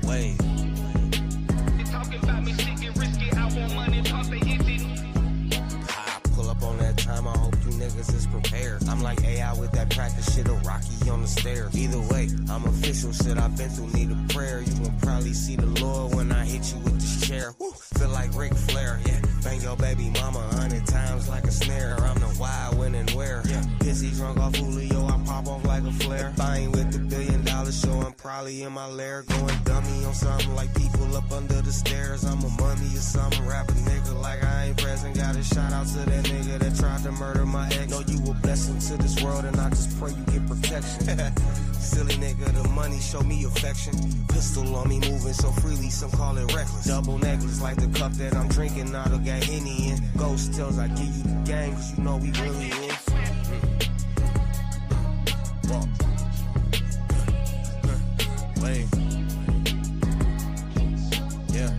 Wait. Talking about me, shit get risky. I want money, pump the engine. I pull up on that time, I hope you niggas is prepared. I'm like AI with that practice shit, a Rocky on the stairs. Either way, I'm official, shit I've been through, need a prayer. You gon' probably see the Lord when I hit you with this chair. Woo. Feel like Ric Flair, yeah. Bang your baby mama 100 times like a snare. I'm the why, when and where. Yeah. Pissy drunk off Julio, I pop off like a flare. If I ain't with the $1 billion show, I'm probably in my lair. Going dummy on something like people up under the stairs. I'm a mummy or something, rap a nigga like I ain't present. Got a shout out to that nigga that tried to murder my ex. Know you a blessing to this world and I just pray you get protection. Silly nigga, the money show me affection. Pistol on me moving so freely, some call it reckless. Double necklace like the cup that I'm drinking out of got Henny in. Ghost tells I give you the game cause you know we really in. Wait. Yeah.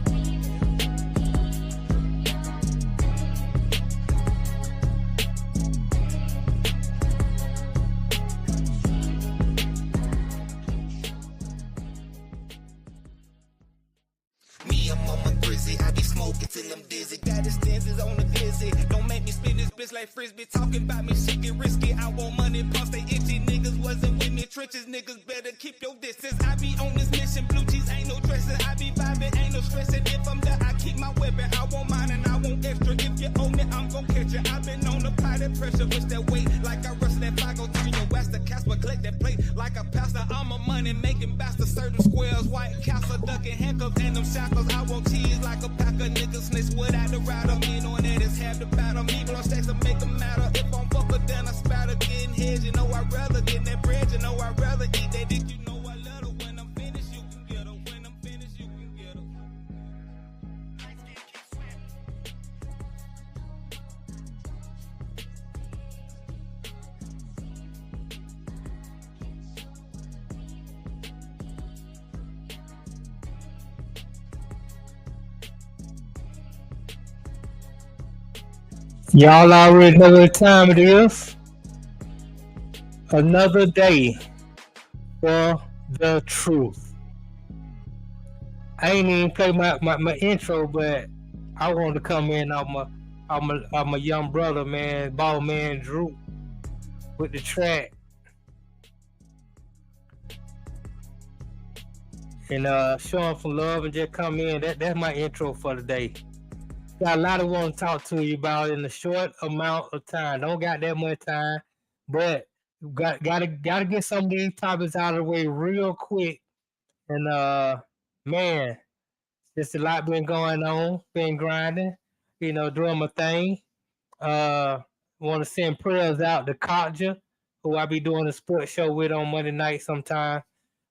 Me, I'm on my grizzly. I be smoking till I'm dizzy. Got the stances on the glizzy. Don't make me spin this bitch like frisbee. Talking about me, shit get risky. I want money, pumps they itchy. Niggas wasn't with me trenches. Niggas better keep your distance. I be on this mission. Blue cheese ain't no dressing. I be vibing, ain't no stressing. If I'm there, I keep my weapon. I want mine and I want extra. If you owe me, I'm gon' catch you. I been on the potted pressure. Wish that weight like I wrestle that fly. Go turn your ass to Casper. Collect that plate like a pastor. I'm a money making bastard. Certain squares, white castle, ducking handcuffs and them shackles. I want cheese like a pack of niggas. Snitch without the rider. Me on that is half the battle. Me blow stacks to make them matter. If I'm fucker, then I spatter. Getting heads, you know I'd rather get that bread. You know I'd rather eat that dick. You know I love her. When I'm finished, you can get her. When I'm finished, you can get her. Y'all already know what time it is. Another day for the truth. I ain't even play my intro, but I wanted to come in on my young brother, man, ball man Drew, with the track. And show him some love and just come in. That's my intro for the day. Got a lot I want to talk to you about in a short amount of time. Don't got that much time, but gotta get some of these topics out of the way real quick. And man, just a lot been going on, been grinding, doing my thing. Want to send prayers out to Katja, who I be doing a sports show with on Monday night sometime.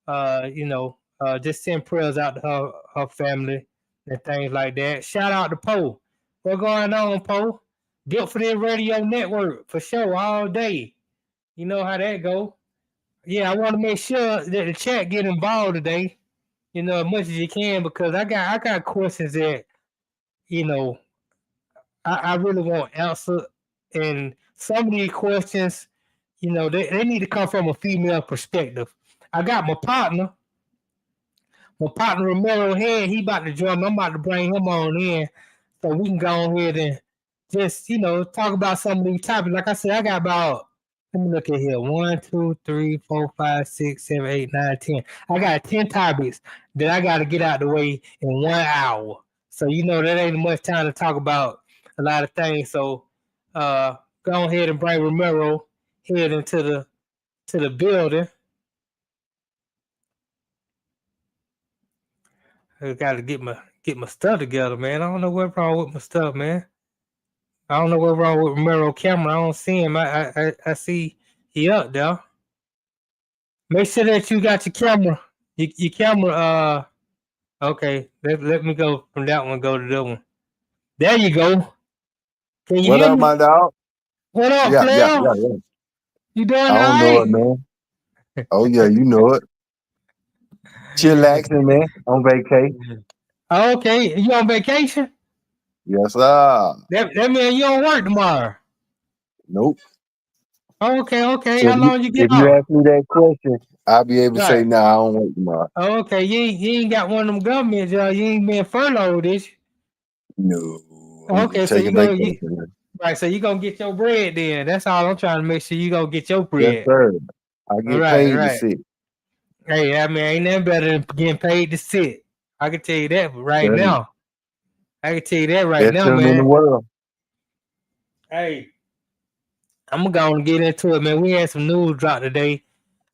Just send prayers out to her family and things like that. Shout out to Poe. What's going on, Poe? Guilt for the Radio Network for sure all day. You know how that go. Yeah, I want to make sure that the chat get involved today. As much as you can, because I got questions that I really want answered, and some of these questions, they need to come from a female perspective. I got my partner Romero here. He about to join me. I'm about to bring him on in so we can go ahead and just, talk about some of these topics. Like I said, I got about, let me look at here. 1, 2, 3, 4, 5, 6, 7, 8, 9, 10. I got 10 topics that I got to get out the way in 1 hour. So, that ain't much time to talk about a lot of things. So, go ahead and bring Romero head into the building. I got to get my stuff together, man. I don't know what's wrong with my stuff, man. I don't know what's wrong with Romero camera. I don't see him. I see he up there. Make sure that you got your camera. Your camera. Okay. Let me go from that one. Go to that one. There you go. Can you hear me? My dog? What up, yeah. You doing all right? I don't know it, man. Oh yeah, you know it. Chillaxing, man, on vacation. Okay, you on vacation? Yes, sir. That means you don't work tomorrow. Nope. Oh, okay. So How long you get if you off? ask me that question, I'll be able to say, Right. no, I don't work tomorrow. Oh, okay. You ain't got one of them government jobs. You ain't been furloughed, is you? No, I'm Okay, so taking vacation. Man. right. So you gonna get your bread then. That's all I'm trying to make sure you gonna get your Yes, bread. sir. I get Right, paid to right. sit. Hey, I mean, ain't nothing better than getting paid to sit. I can tell you that right Sir. now. I can tell you that right Best now, film in the man. world. Hey, I'm gonna go and get into it, man. We had some news drop today.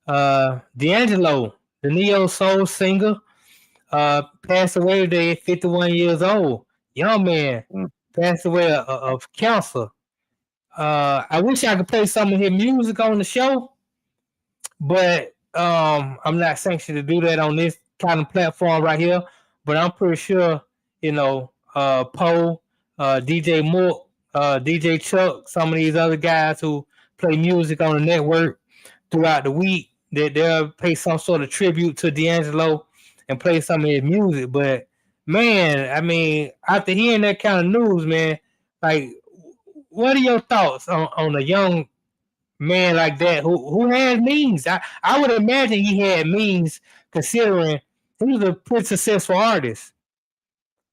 D'Angelo, the neo soul singer, passed away today at 51 years old. Young man Mm. passed away of cancer. I wish I could play some of his music on the show, but I'm not sanctioned to do that on this kind of platform right here. But I'm pretty sure, Poe, DJ Mook, DJ Chuck, some of these other guys who play music on the network throughout the week, that they'll pay some sort of tribute to D'Angelo and play some of his music. But man, I mean, after hearing that kind of news, man, like, what are your thoughts on a young man like that who has means? I would imagine he had means, considering he was a pretty successful artist.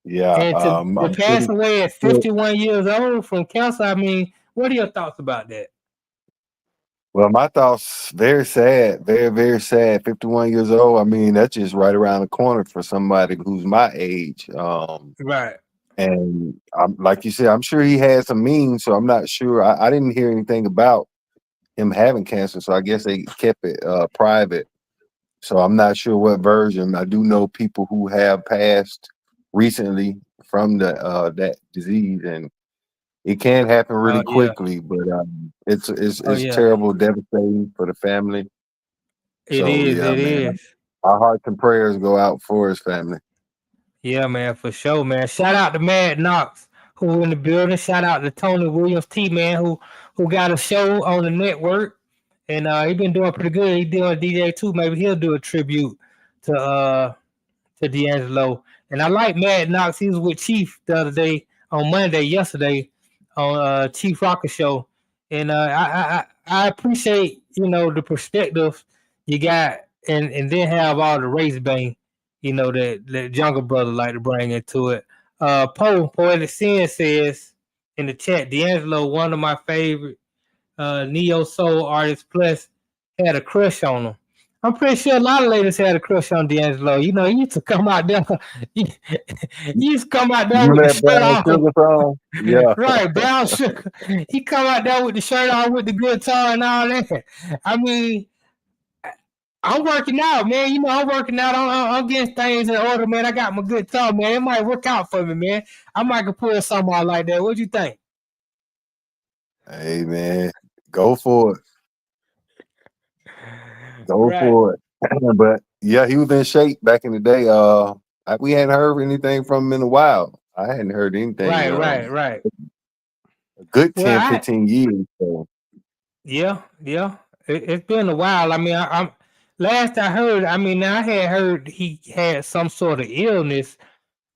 Yeah, And to I'm pass pretty away at sure. 51 years old from cancer, I mean, what are your thoughts about that? Well, my thoughts very sad, very very sad. 51 years old. I mean, that's just right around the corner for somebody who's my age. Right. And I'm like you said, I'm sure he had some means. So I'm not sure. I didn't hear anything about him having cancer, so I guess they kept it private. So I'm not sure what version. I do know people who have passed recently from that disease, and it can happen really Oh yeah. quickly. But Oh it's yeah. terrible, devastating for the family. It So is. yeah, It man, is. our hearts and prayers go out for his family. Yeah, man, for sure, man. Shout out to Mad Knox who in the building. Shout out to Tony Williams T, man, who got a show on the network, and he been doing pretty good. He doing DJ too. Maybe he'll do a tribute to D'Angelo. And I like Mad Knox. He was with Chief the other day on Monday, yesterday, on Chief Rocker Show. And I appreciate, the perspective you got, and then have all the race bang, that younger brother like to bring into it. Poetic Sin says in the chat, D'Angelo, one of my favorite neo soul artists, plus had a crush on him. I'm pretty sure a lot of ladies had a crush on D'Angelo. He used to come out there. He, he used to come out You there with remember the that shirt Brown off. Sugar song? Yeah. Right, brown sugar. He come out there with the shirt off, with the guitar and all that. I mean, I'm working out, man. I'm working out. I'm getting things in order, man. I got my guitar, man. It might work out for me, man. I might could pull something out like that. What you think? Hey man, go for it. Go Right, for it. But yeah, he was in shape back in the day. We hadn't heard anything from him in a while. I hadn't heard anything right. a good Well, 10, 15 years. So yeah. It's been a while. I mean, I'm last I heard. I mean, I had heard he had some sort of illness,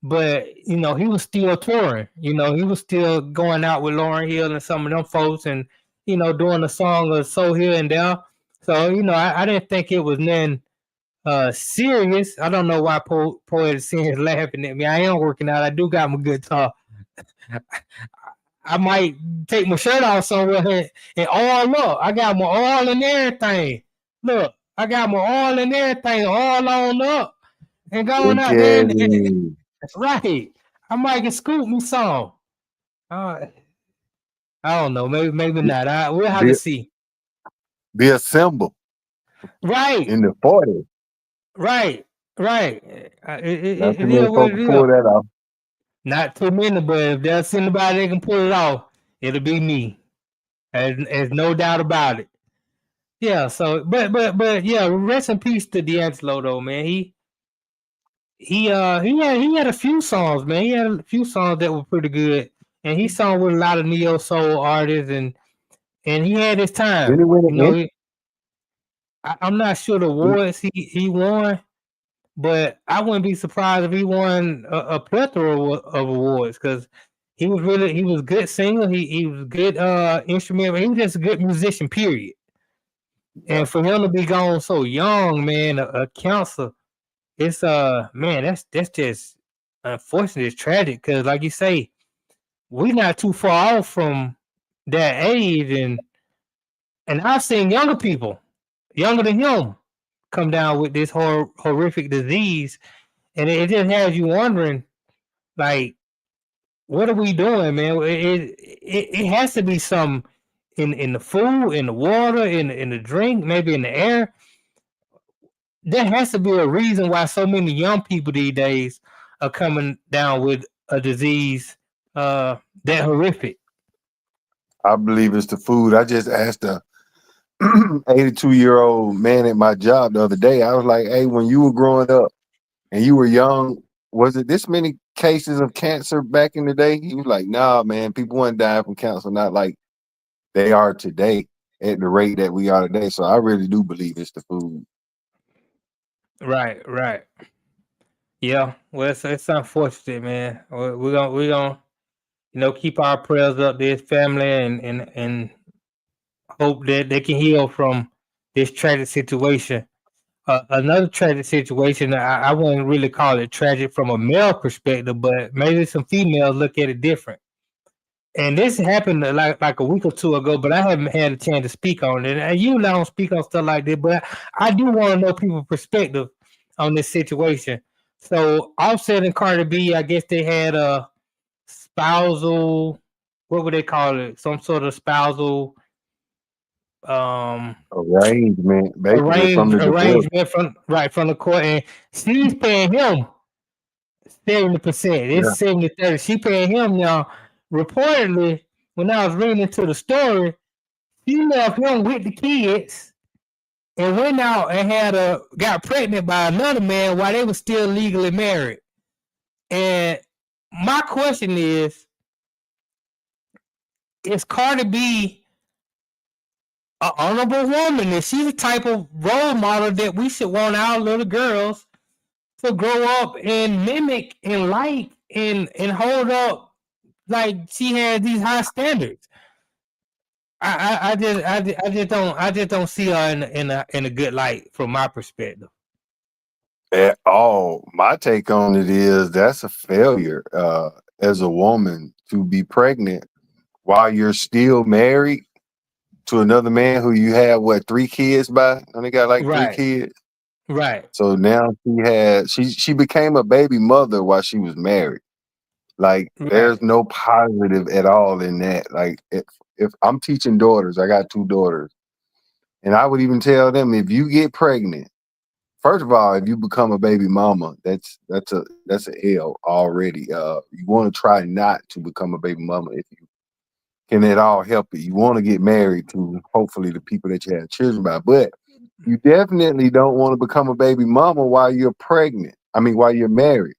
but he was still touring. He was still going out with Lauryn Hill and some of them folks, and doing a song or so here and there. So I didn't think it was nothing serious. I don't know why Poet Sin is laughing at me. I am working out. I do got my guitar. I might take my shirt off somewhere and oil up. I got my oil and everything. Look, I got my oil and everything all on up and going look out there. at And him. right, I might get scoop me some. Uh, I don't know. Maybe not. We'll have to Be, see. be a symbol Right, in the 40s. right, right. Not too It many is what folks it can is. pull that off. Not too many, but if there's anybody that can pull it off, it'll be me. There's no doubt about it. Yeah. So, but yeah. Rest in peace to D'Angelo, though, man. He had a few songs, man. He had a few songs that were pretty good, and he sung with a lot of neo soul artists, and he had his Didn't time. he win You an know, Emmy? I'm not sure the awards he won, but I wouldn't be surprised if he won a plethora of awards because he was a good singer. He was a good instrument. He was just a good musician. Period. Yeah, And for him to be gone so young, man, a cancer, it's man, that's just unfortunate. It's tragic because, like you say, we not too far off from that age, and I've seen younger people, younger than him, come down with this horrific disease, and it just has you wondering, like, what are we doing, man? It has to be some in the food, in the water, in the drink, maybe in the air. There has to be a reason why so many young people these days are coming down with a disease that horrific. I believe it's the food. I just asked a 82-year-old man at my job the other day. I was like, "Hey, when you were growing up and you were young, was it this many cases of cancer back in the day?" He was like, "Nah, man, people weren't dying from cancer, not like they are today at the rate that we are today." So I really do believe it's the food. Right, right. Yeah. Well, it's unfortunate, man. We're gonna keep our prayers up this family and hope that they can heal from this tragic situation. Another tragic situation, I wouldn't really call it tragic from a male perspective, but maybe some females look at it different. And this happened like a week or two ago, but I haven't had a chance to speak on it. And you don't speak on stuff like this, but I do want to know people's perspective on this situation. So Offset and Cardi B, I guess they had a spousal, what would they call it? Some sort of spousal um Arrangement, basically, from the divorce. arrangement from the court, and she's paying him 70%. It's Yeah. 70-30. She paying him now. Reportedly, when I was reading into the story, she left him with the kids and went out and got pregnant by another man while they were still legally married. And my question is Cardi B an honorable woman? Is she the type of role model that we should want our little girls to grow up and mimic and like and hold up like she has these high standards? I just don't see her in a good light from my perspective. At all. My take on it is that's a failure as a woman to be pregnant while you're still married to another man who you have what 3 kids by? And they got like three Right, kids. right, So now she became a baby mother while she was married. Like right, there's no positive at all in that. Like if I'm teaching daughters, I got 2 daughters, and I would even tell them if you get pregnant, first of all, if you become a baby mama, that's a L already. You want to try not to become a baby mama if you can at all help it. You want to get married to hopefully the people that you have children by, but you definitely don't want to become a baby mama while you're pregnant. I mean, while you're married.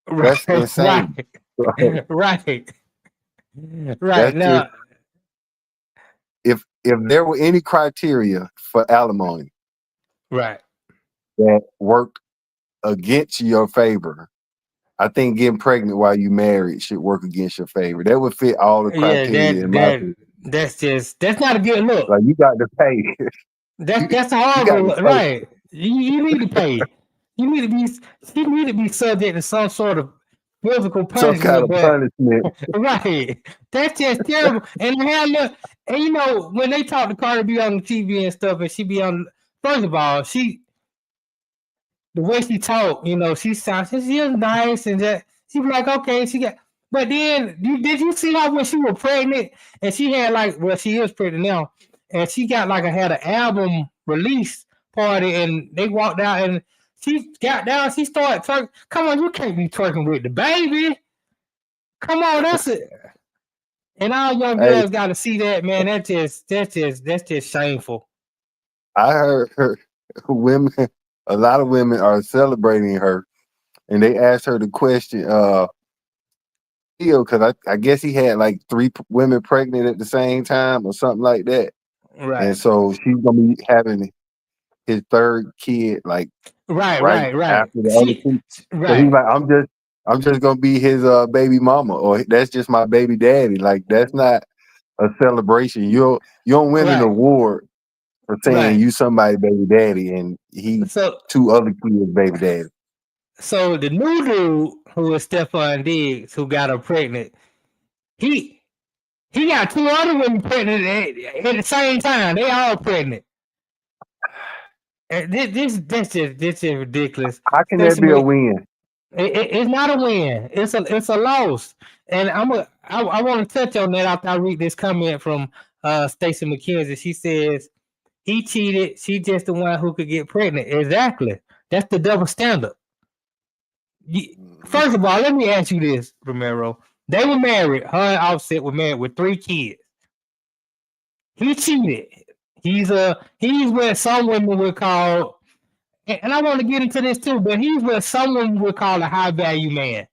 That's right, insane. right, right. That's just Now, if there were any criteria for alimony right. that worked against your favor, I think getting pregnant while you married should work against your favor. That would fit all the Yeah, criteria in my opinion. that's not a good look. Like you got to pay. That's a You got horrible to look. pay Right. You need to pay. You need to be she need to be subject to some sort of physical some kind punishment, of but punishment. right. That's just terrible. And I had look, and when they talk to Cardi B on the TV and stuff, and she be on. First of all, the way she talk, she sounds she's nice and that she be like, okay, she got. But then, did you see her when she was pregnant and she had she is pregnant now, and she got had an album release party and they walked out and she got down, she started twerking. Come on, you can't be twerking with the baby. Come on, that's it. And all young Hey, girls got to see that, man. That's just shameful. I heard her women. A lot of women are celebrating her, and they asked her the question. Because I guess he had like women pregnant at the same time or something like that, and Right, so she's gonna be having his third kid like right, right right, right. after the other two. So he's Right. like, I'm just gonna be his baby mama, or that's just my baby daddy. Like that's not a celebration. You don't win an Right, award for saying right. you somebody baby daddy and he So two other kids baby daddy. so the new dude who is Stephon Diggs, who got her pregnant, he he got two other women pregnant at the same time. They all pregnant. And this is ridiculous. How can that Especially be a when win? it's not a win. It's a loss. And I want to touch on that after I read this comment from Stacey McKenzie. She says he cheated. She just the one who could get pregnant. Exactly. That's the double standard. Mhm. First of all, let me ask you this, Romero. They were married. Her and Offset were married with 3 kids. He cheated. He's what some women would call, and I want to get into this too, but he's what some women would call a high value man,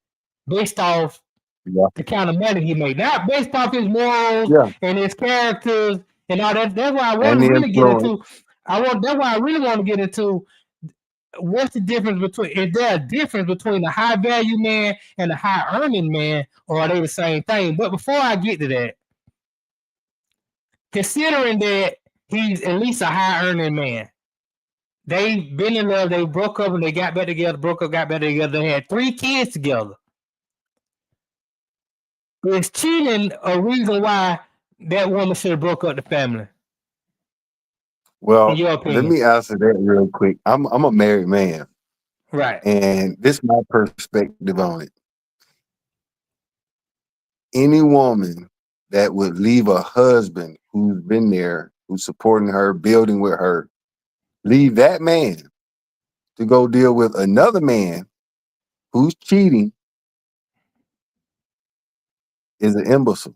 based off Yeah, the kind of money he made, not based off his morals yeah, and his characters and all that. That's why I want and to the really get influence. into. That's why I really want to get into what's the difference between, is there a difference between a high value man and a high earning man, or are they the same thing? But before I get to that, considering that he's at least a high earning man, they've been in love, they broke up and they got back together, broke up, got back together, they had 3 kids together. Is cheating a reason why that woman should have broke up the family, in Well, your let opinion? me answer that real quick. I'm a married man, Right, and this is my perspective on it. Any woman that would leave a husband who's been there, who's supporting her, building with her, leave that man to go deal with another man who's cheating is an imbecile.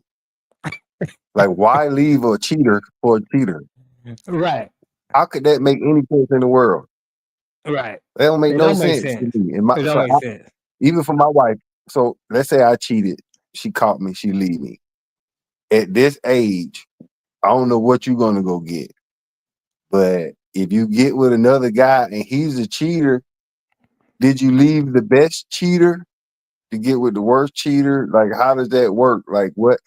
Like, why leave a cheater for a cheater? right, How could that make any sense in the world? right. That don't make It no don't make sense to sense. me. And It don't make sense. even for my wife. So let's say I cheated, she caught me, she leave me. At this age, I don't know what you're gonna go get. But if you get with another guy and he's a cheater, did you leave the best cheater to get with the worst cheater? Like, how does that work? Like, what?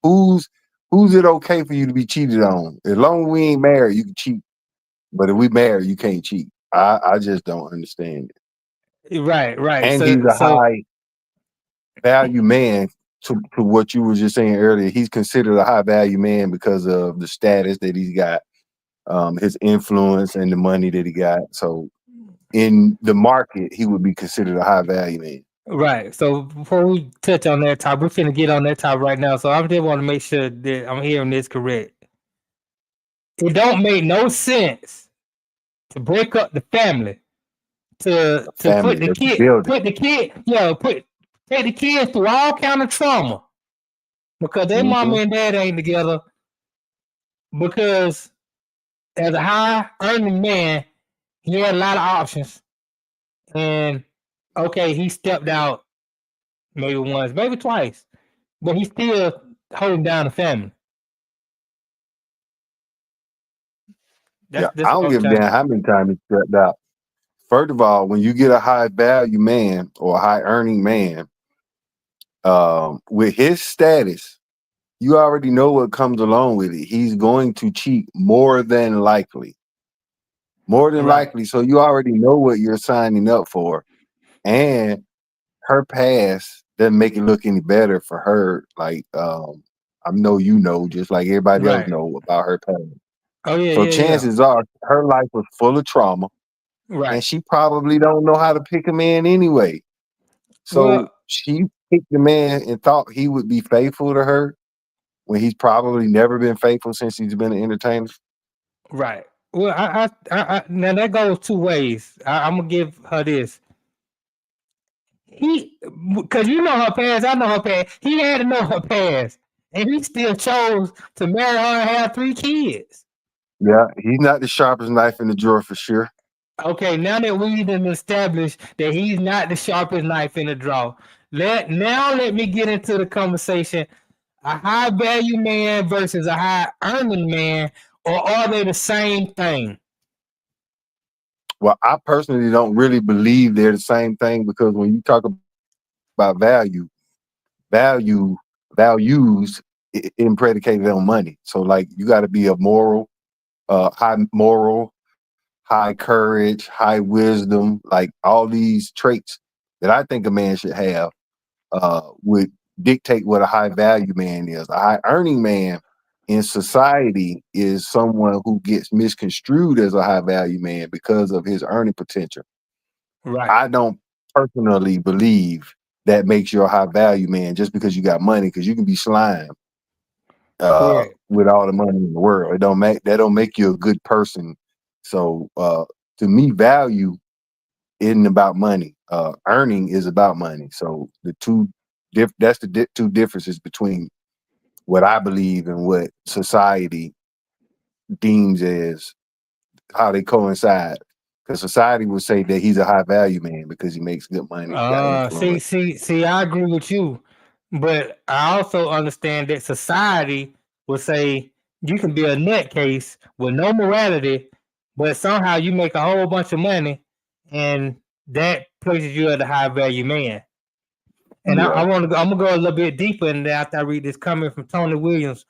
Who's who's it okay for you to be cheated on? As long as we ain't married, you can cheat. But if we married, you can't cheat. I just don't understand it. Right, right. And So he's a so high value man to what you were just saying earlier. He's considered a high value man because of the status that he's got, his influence and the money that he got. So in the market, he would be considered a high value man. right. So before we touch on that topic, we're finna get on that topic right now. So I just want to make sure that I'm hearing this correct. It don't make no sense to break up the family, A to family that you build it. put take the kids through all kind of trauma because their mama Hmm. and dad ain't together, because as a high earning man, he had a lot of options. And okay, he stepped out maybe once, maybe twice, but he's still holding down the family. Yeah, That's I what don't I'm give a trying. damn how many times he stepped out. First of all, when you get a high value man or a high earning man, with his status, you already know what comes along with it. He's going to cheat more than likely. More than Right, likely. So you already know what you're signing up for. And her past doesn't make it look any better for her. Like, I know you know, just like everybody else right. know about her past. Oh yeah, So yeah, yeah. chances are her life was full of trauma and Right. she probably don't know how to pick a man anyway. So Well, she picked the man and thought he would be faithful to her when he's probably never been faithful since he's been an entertainer. right. Well, now that goes two ways. I'm gonna give her this. He, because you know her past, I know her past. He had to know her past, and he still chose to marry her and have 3 kids. Yeah, he's not the sharpest knife in the drawer for sure. Okay, now that we done established that he's not the sharpest knife in the drawer, let me get into the conversation. A high value man versus a high earning man, or are they the same thing? Well, I personally don't really believe they're the same thing because when you talk about about value values in predicated on money. So like you got to be a high moral, high courage, high wisdom, like all these traits that I think a man should have would dictate what a high value man is. A high earning man in society is someone who gets misconstrued as a high value man because of his earning potential. Right. I don't personally believe that makes you a high value man just because you got money, because you can be slime Correct. with all the money in the world. It don't make you a good person. So to me, value isn't about money. Earning is about money. So the that's the two differences between what I believe and what society deems as how they coincide. Because society would say that he's a high value man because he makes good money, got See, influence. see, see. I agree with you, but I also understand that society will say you can be a nutcase with no morality, but somehow you make a whole bunch of money, and that places you as a high value man. And I Yeah. want to. I'm gonna go a little bit deeper in that after I read this comment from Tony Williams.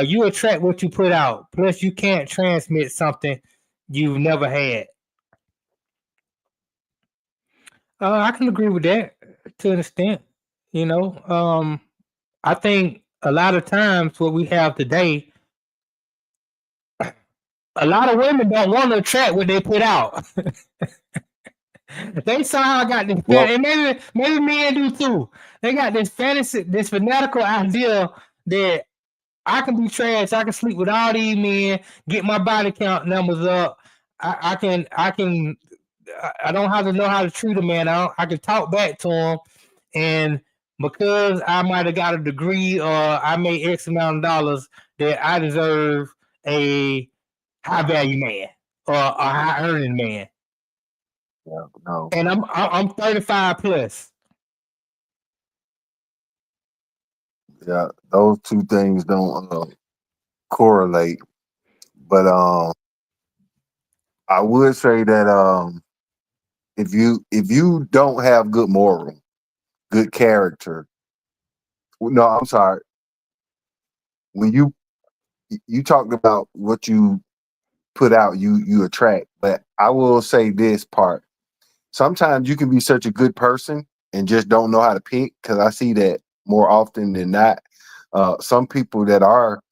You attract what you put out. Plus, you can't transmit something you've never had. I can agree with that to an extent. You know, I think a lot of times what we have today, a lot of women don't want to attract what they put out. They somehow got this Well, and maybe men do too. They got this fantasy, this fanatical idea that I can be trash. I can sleep with all these men, get my body count numbers up. I don't have to know how to treat a man. I can talk back to him, and because I might have got a degree or I made X amount of dollars, that I deserve a high value man or a high earning man. yeah, no, And I'm 35 plus. yeah, those two things don't correlate. But I would say that if you don't have good moral, good character, no, I'm sorry. When you talked about what you put out, you attract. But I will say this part: sometimes you can be such a good person and just don't know how to pick. Because I see that more often than not. Some people that are,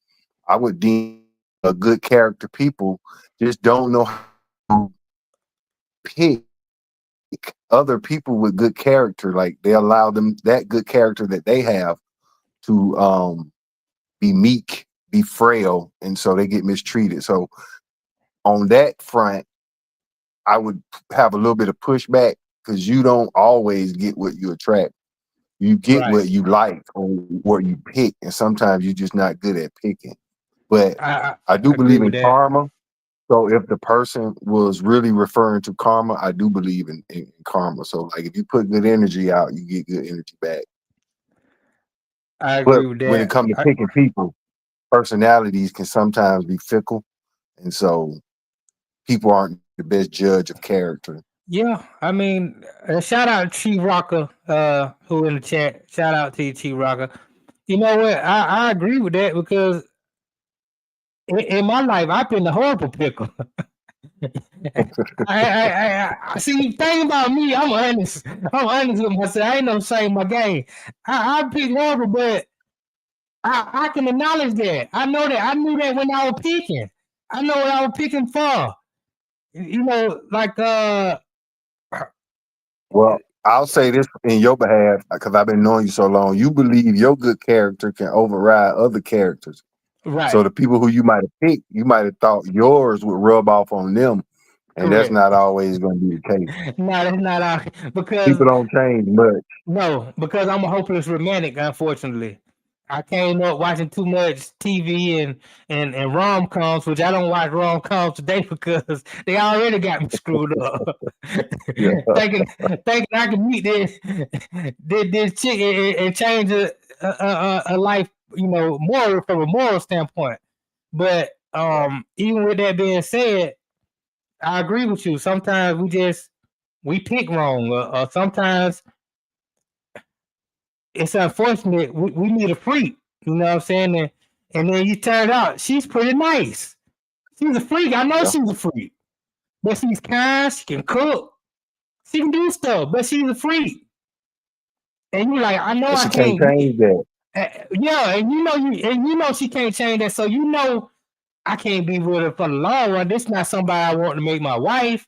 I would deem a good character people, just don't know how to pick other people with good character. Like they allow them that good character that they have to be meek, be frail, and so they get mistreated. So on that front, I would have a little bit of pushback because you don't always get what you attract. You get Right. what you like or what you pick, and sometimes you're just not good at picking. But I I do agree believe with in that. karma. So if the person was really referring to karma, I do believe in karma. So like if you put good energy out, you get good energy back. I But agree with when it that. comes to picking people, personalities can sometimes be fickle, and so people aren't the best judge of character. Yeah, I mean, shout out to Chief Rocker, who in the chat. Shout out to you, Chief Rocker. You know what? I agree with that because in my life I've been the horrible picker. I see. Thing about me, I'm honest. I'm honest with myself. I ain't no shame my game. I pick horrible, but I can acknowledge that. I know that. I knew that when I was picking. I know what I was picking for. You know, like Well, I'll say this in your behalf because I've been knowing you so long. You believe your good character can override other characters. So right, the people who you might have picked, you might have thought yours would rub off on them, and that's correct. not always going to be the case. No, that's not because People don't change much. no, because I'm a hopeless romantic. Unfortunately, I came up watching too much TV and rom coms, which I don't watch rom coms today because they already got me screwed up. Yeah. thinking I can meet this chick and change a life, you know, more from a moral standpoint. But even with that being said, I agree with you. Sometimes we pick wrong, or sometimes it's unfortunate. We need a freak. You know what I'm saying? And then you turn out she's pretty nice. She's a freak. I know Yeah, she's a freak, but she's kind. She can cook. She can do stuff, but she's a freak. And you like, I know but I she can't can't. change that. Yeah, and you know she can't change that. So you know I can't be with her for the long run. This not somebody I want to make my wife,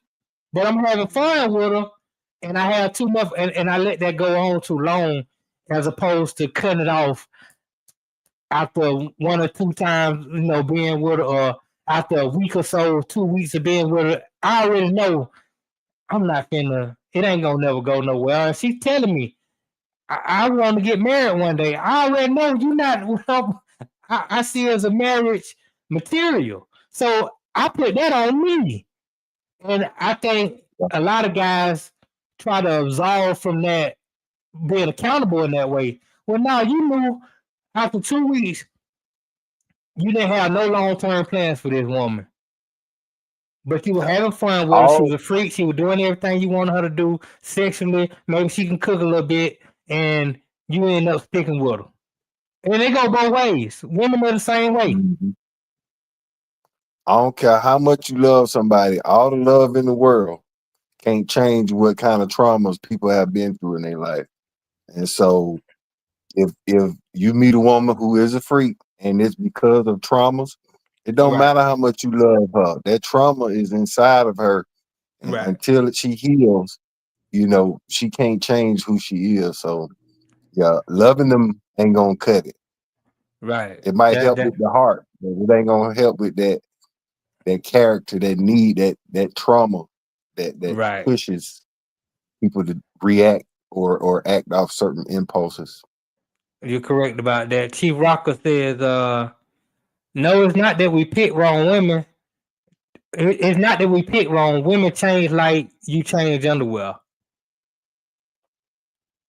but I'm having fun with her, and I have too much, and I let that go on too long, as opposed to cutting it off after 1 or 2 times, being with her, or after a week or so, 2 weeks of being with her. I already know I'm not finna. It ain't gonna never go nowhere. And she's telling me I want to get married one day. I already know you not. I see it as a marriage material, so I put that on me. And I think a lot of guys try to absolve from that, being accountable in that way. Well, now you knew after 2 weeks you didn't have no long term plans for this woman, but you were having fun with her. She was All a freak. She was doing everything you wanted her to do sexually. Maybe she can cook a little bit, and you end up sticking with her. And they go both ways. Women are the same way. Mhm. I don't care how much you love somebody, all the love in the world can't change what kind of traumas people have been through in their life. And so if you meet a woman who is a freak and it's because of traumas, it don't Right, matter how much you love her. That trauma is inside of her, and right, until she heals, she can't change who she is. So yeah, loving them ain't gonna cut it. right. It might That help that with the heart, but it ain't gonna help with that character, that need, that trauma that right. pushes people to react or act off certain impulses. You're correct about that. Chief Rocker says, no, it's not that we pick wrong women. It's not that we pick wrong. Women change like you change underwear.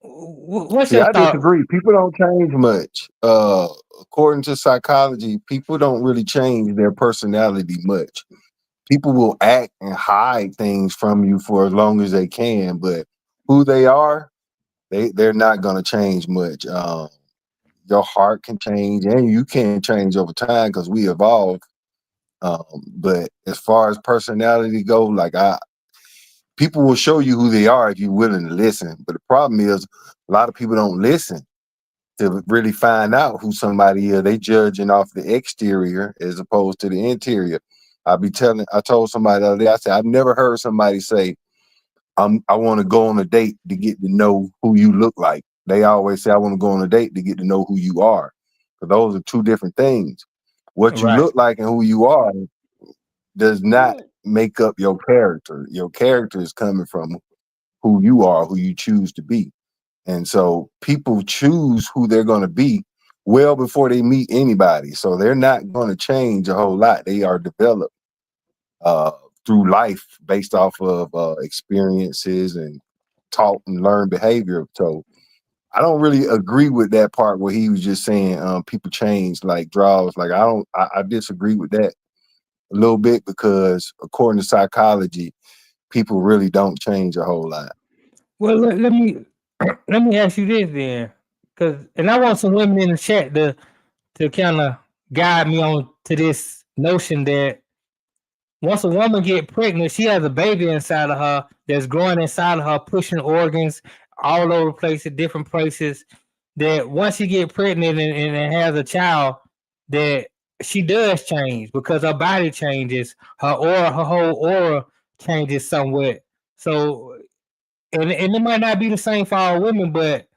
What's See, your I thought? disagree. People don't change much. According to psychology, people don't really change their personality much. People will act and hide things from you for as long as they can, but who they are, they're not gonna change much. Your heart can change, and you can change over time because we evolve. But as far as personality go, like people will show you who they are if you're willing to listen. But the problem is, a lot of people don't listen to really find out who somebody is. They judging off the exterior as opposed to the interior. I told somebody the other day, I said, I've never heard somebody say, I want to go on a date to get to know who you look like. They always say, I want to go on a date to get to know who you are. But those are two different things. What you Right, look like and who you are does not make up your character. Your character is coming from who you are, who you choose to be. And so people choose who they're going to be well before they meet anybody. So they're not going to change a whole lot. They are developed uh, through life based off of experiences and taught and learned behavior. So I don't really agree with that part where he was just saying people change like draws. Like I disagree with that a little bit because according to psychology, people really don't change a whole lot. well, let me let me ask you this then, and I want some women in the chat to kind of guide me on to this notion that once a woman get pregnant, she has a baby inside of her that's growing inside of her, pushing organs all over the place at different places. That once she get pregnant and has a child, that she does change because her body changes, her whole aura changes somewhat. So, and it might not be the same for all women, but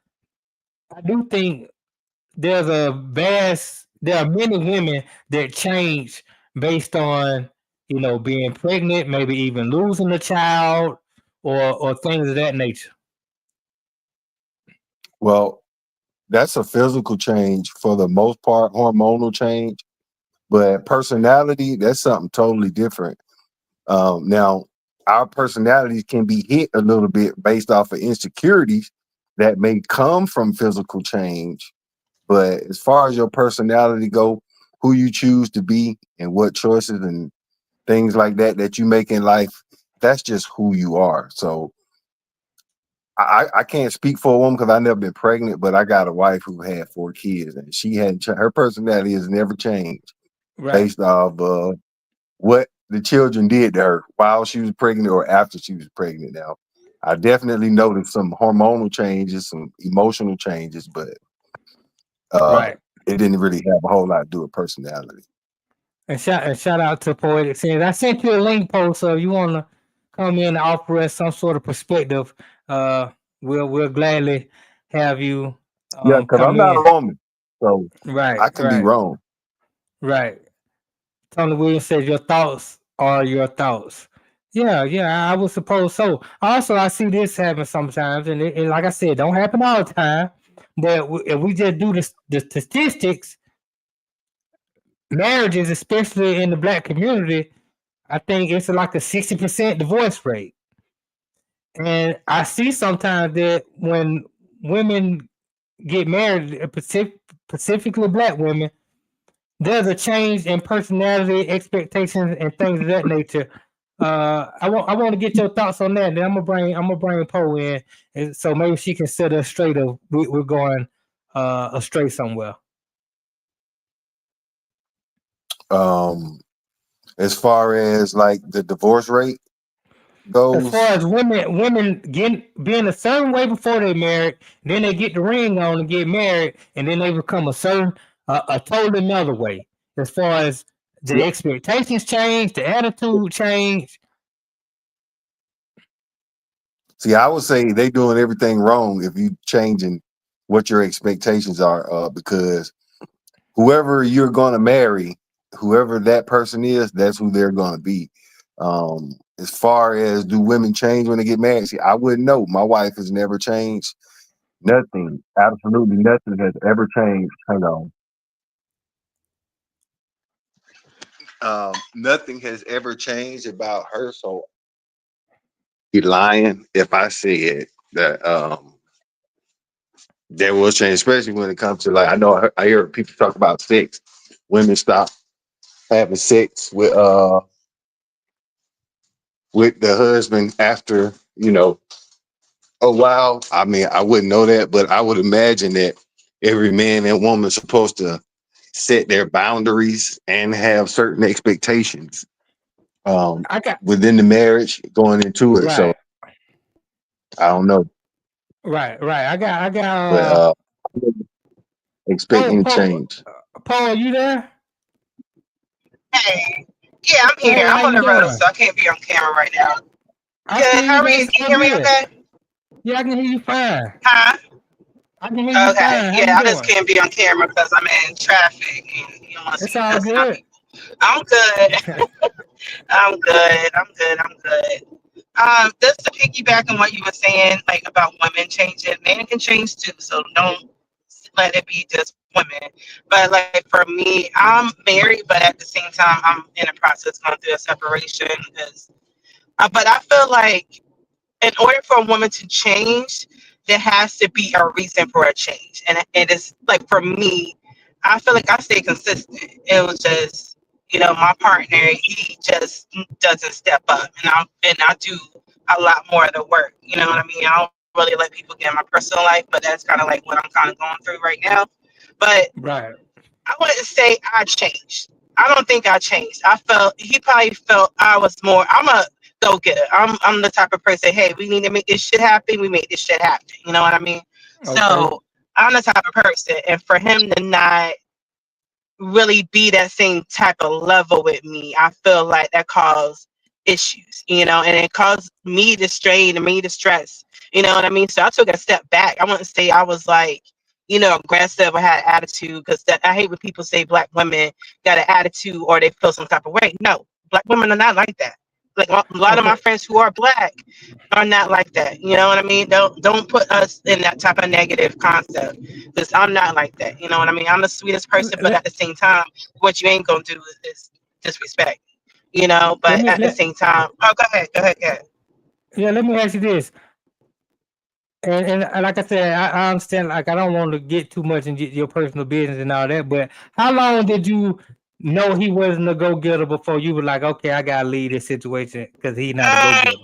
I do think there are many women that change based on being pregnant, maybe even losing a child, or things of that nature. Well, that's a physical change for the most part, hormonal change, but personality, that's something totally different. Now, our personalities can be hit a little bit based off of insecurities that may come from physical change. But as far as your personality go, who you choose to be and what choices and things like that you make in life, that's just who you are. So I can't speak for a woman because I never been pregnant, but I got a wife who had 4 kids, and she hadn't. Her personality has never changed Right, based off what the children did to her while she was pregnant or after she was pregnant. Now, I definitely noticed some hormonal changes, some emotional changes, but uh, right. it didn't really have a whole lot to do with personality. And shout out to Poetic Sins. I sent you a link post, so if you want to come in and offer us some sort of perspective, uh, we'll gladly have you Yeah, because I'm come not in. a Roman, so Right, I can be right, wrong. right. Tony Williams says your thoughts are your thoughts. Yeah, yeah, I would suppose so. Also, I see this happen sometimes, and like I said, don't happen all the time. But if we just do the statistics, marriages, especially in the black community, I think it's like a 60% divorce rate. And I see sometimes that when women get married, specifically black women, there's a change in personality, expectations, and things of that nature. I want to get your thoughts on that. Then I'm gonna bring Poe in, and so maybe she can set us straight. Of we're going astray somewhere. Um, as far as like the divorce rate As far goes, as women getting being a certain way before they married, then they get the ring on and get married, and then they become a totally another way. As far as the see, expectations change, the attitude change. I would say they doing everything wrong if you changing what your expectations are, because whoever you're going to marry, whoever that person is, that's who they're going to be. As far as do women change when they get married? See, I wouldn't know. My wife has never changed. Nothing, absolutely nothing has ever changed. Hang on. Nothing has ever changed about her. So be lying if I said that there was change, especially when it comes to like I hear people talk about sex. Women stop having sex with the husband after a while. I mean, I wouldn't know that, but I would imagine that every man and woman is supposed to set their boundaries and have certain expectations um, I got within the marriage going into it. So right, I don't know, right. I got but I wouldn't expect Poe, any Poe, change. Poe, are you there? Hey, yeah, I'm here. Hey, I'm how on you the road, doing? so I can't be on camera right now. I can Good. hear How you. are you? That Can you sound hear me good. okay? Yeah, I can hear you fine. Huh? I can hear you Okay. fine. How you Yeah, I just doing? can't be on camera because I'm in traffic and you don't want to see It's me all cussing out good. people. I'm good. I'm good. I'm good. I'm good. Just to piggyback on what you were saying, like about women changing, men can change too. So don't let it be just women. But like for me, I'm married, but at the same time, I'm in a process going through a separation. Because, but I feel like in order for a woman to change, there has to be a reason for a change. And it is like for me, I feel like I stay consistent. It was just, my partner, he just doesn't step up, and I do a lot more of the work. You know what I mean? I don't really let people get in my personal life, but that's kind of like what I'm kind of going through right now. But Right. I wouldn't say I changed. I don't think I changed. I felt he probably felt I was more. I'm a go getter. I'm the type of person. Hey, we need to make this shit happen. We make this shit happen. You know what I mean? Okay. So I'm the type of person, and for him to not really be that same type of level with me, I feel like that caused issues, and it caused me to strain and me to stress. You know what I mean? So I took a step back. I wouldn't say I was like, aggressive or had attitude, because that I hate when people say black women got an attitude or they feel some type of way. No, black women are not like that. Like a lot of my Okay. friends who are black are not like that. You know what I mean? Don't put us in that type of negative concept, because I'm not like that. You know what I mean? I'm the sweetest person, but Let, at the same time, what you ain't gonna do is disrespect. let But me at the let same time, oh, go ahead. yeah. Let me ask you this. And like I said, I understand. Like I don't want to get too much into your personal business and all that. But how long did you know he wasn't a go getter before you were like, okay, I gotta leave this situation because he's not a go Um, getter?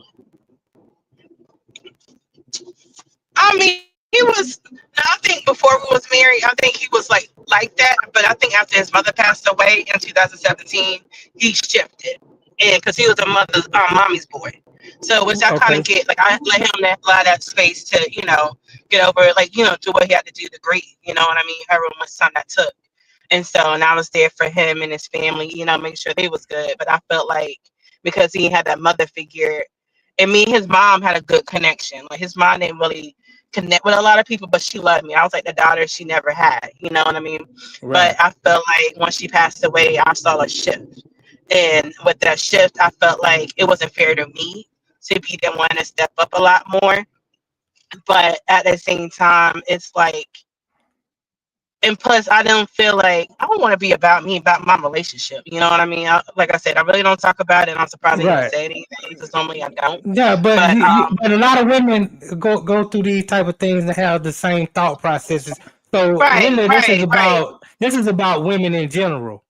I mean, he was. I think before we was married, I think he was like that. But I think after his mother passed away in 2017, he shifted, and because he was a mommy's boy. So which I kind of Okay. get. Like I let him a lot of that space to get over it. Like do what he had to do to grieve. You know what I mean? However much time that took. And I was there for him and his family. Make sure they was good. But I felt like because he had that mother figure, and me and his mom had a good connection. Like his mom didn't really connect with a lot of people, but she loved me. I was like the daughter she never had, you know what I mean? But Right. I felt like once she passed away, I saw a shift. And with that shift, I felt like it wasn't fair to me to be the one to step up a lot more. But at the same time, it's like, and plus, I don't feel like I don't want to be about me, about my relationship. You know what I mean? Like I said, I really don't talk about it. And I'm surprised I even Right. say anything because normally I don't. Yeah, but But but a lot of women go through these type of things and have the same thought processes. So right, really, right, right, this is about women in general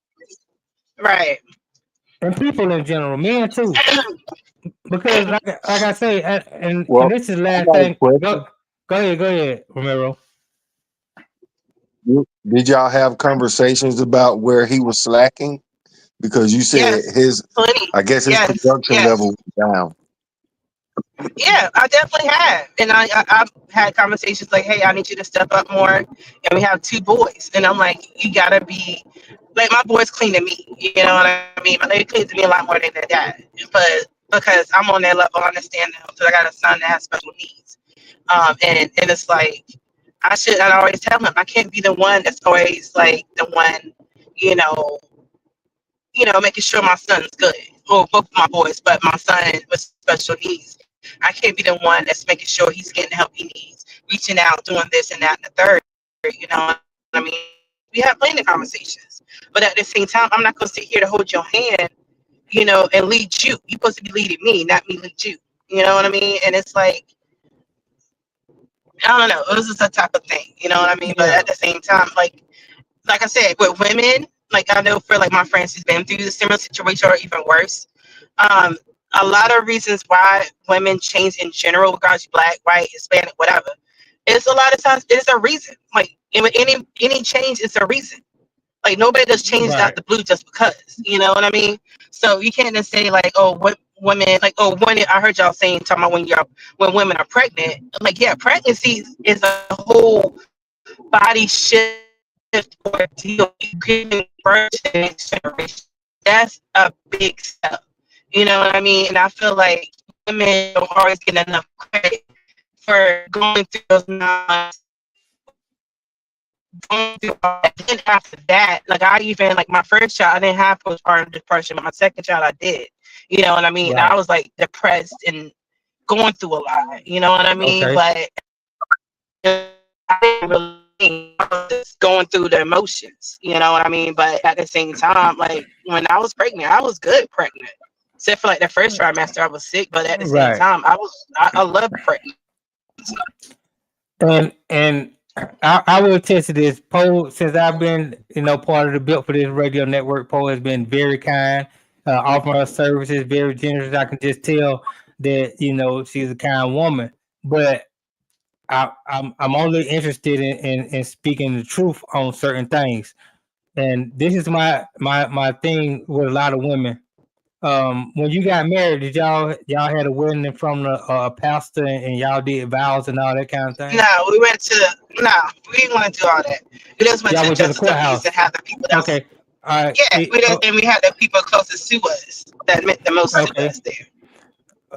right. and people in general, men too. Because like I say, and Well, this is the I last got a thing. question. Go ahead, Romero. Did y'all have conversations about where he was slacking? Because you said Yes, his, plenty. I guess his Yes, production yes. level was down. Yeah, I definitely have. And I've had conversations like, hey, I need you to step up more. And we have two boys. And I'm like, you got to be, like, my boys clean to me. You know what I mean? My lady cleans to me a lot more than their dad. But because I'm on their level, I understand them. So I got a son that has special needs. And it's like, I always tell him, I can't be the one that's always like the one, you know, making sure my son's good. Well, both of my boys, but my son with special needs. I can't be the one that's making sure he's getting the help he needs, reaching out, doing this and that and the third. You know what I mean? We have plenty of conversations. But at the same time, I'm not going to sit here to hold your hand, and lead you. You're supposed to be leading me, not me lead you. You know what I mean? And it's like, I don't know. It was just a type of thing. You know what I mean? But Yeah. at the same time, like I said, with women, like I know for like my friends who's been through the similar situation or even worse, um, a lot of reasons why women change in general, regardless black, white, Hispanic, whatever. It's a lot of times it's a reason. Like any change is a reason. Like nobody just changed out Right. the blue just because. You know what I mean? So you can't just say like, oh, what women like, oh, when I heard y'all saying talking about when women are pregnant. Like, yeah, pregnancy is a whole body shift or deal giving birth to the next generation. That's a big step. You know what I mean? And I feel like women don't always get enough credit for going through those months, going through all that. Then after that, like I even like my first child, I didn't have postpartum depression, but my second child I did. You know what I mean? I Right. was like depressed and going through a lot. You know what I mean? Okay. But I didn't really, I was just going through the emotions, you know what I mean? But at the same time, like when I was pregnant, I was good pregnant. Except for like the first trimester, I was sick, but at the same Right. time, I love pregnant. And I will attest to this. Poe, since I've been, part of the Built for This radio network, Poe has been very kind, offering her services, very generous. I can just tell that, she's a kind woman. But I'm only interested in speaking the truth on certain things. And this is my thing with a lot of women. When you got married, did y'all had a wedding in front of a pastor and y'all did vows and all that kind of thing? No, no, we didn't want to do all that. We just went to Y'all the went to the justice of peace and courthouse. had the people that's, Okay. All right. yeah, and we had the people closest to us that meant the most to Okay. us there.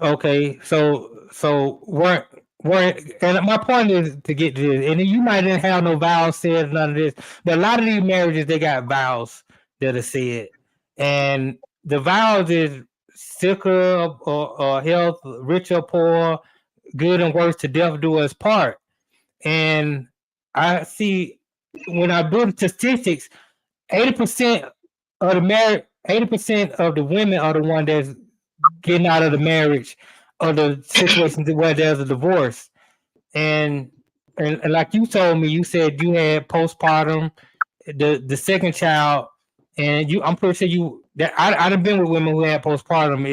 Okay. So weren't and my point is to get to this, and you might didn't have no vows said, none of this, but a lot of these marriages they got vows that are said, and the vows is sick or health, rich or poor, good and worse, to death do us part. And I see when I do the statistics, 80% of the marriage, 80% of the women are the one that's getting out of the marriage or the situations where there's a divorce. And and like you told me, you said you had postpartum, the second child, and I'm pretty sure I done been with women who had postpartum.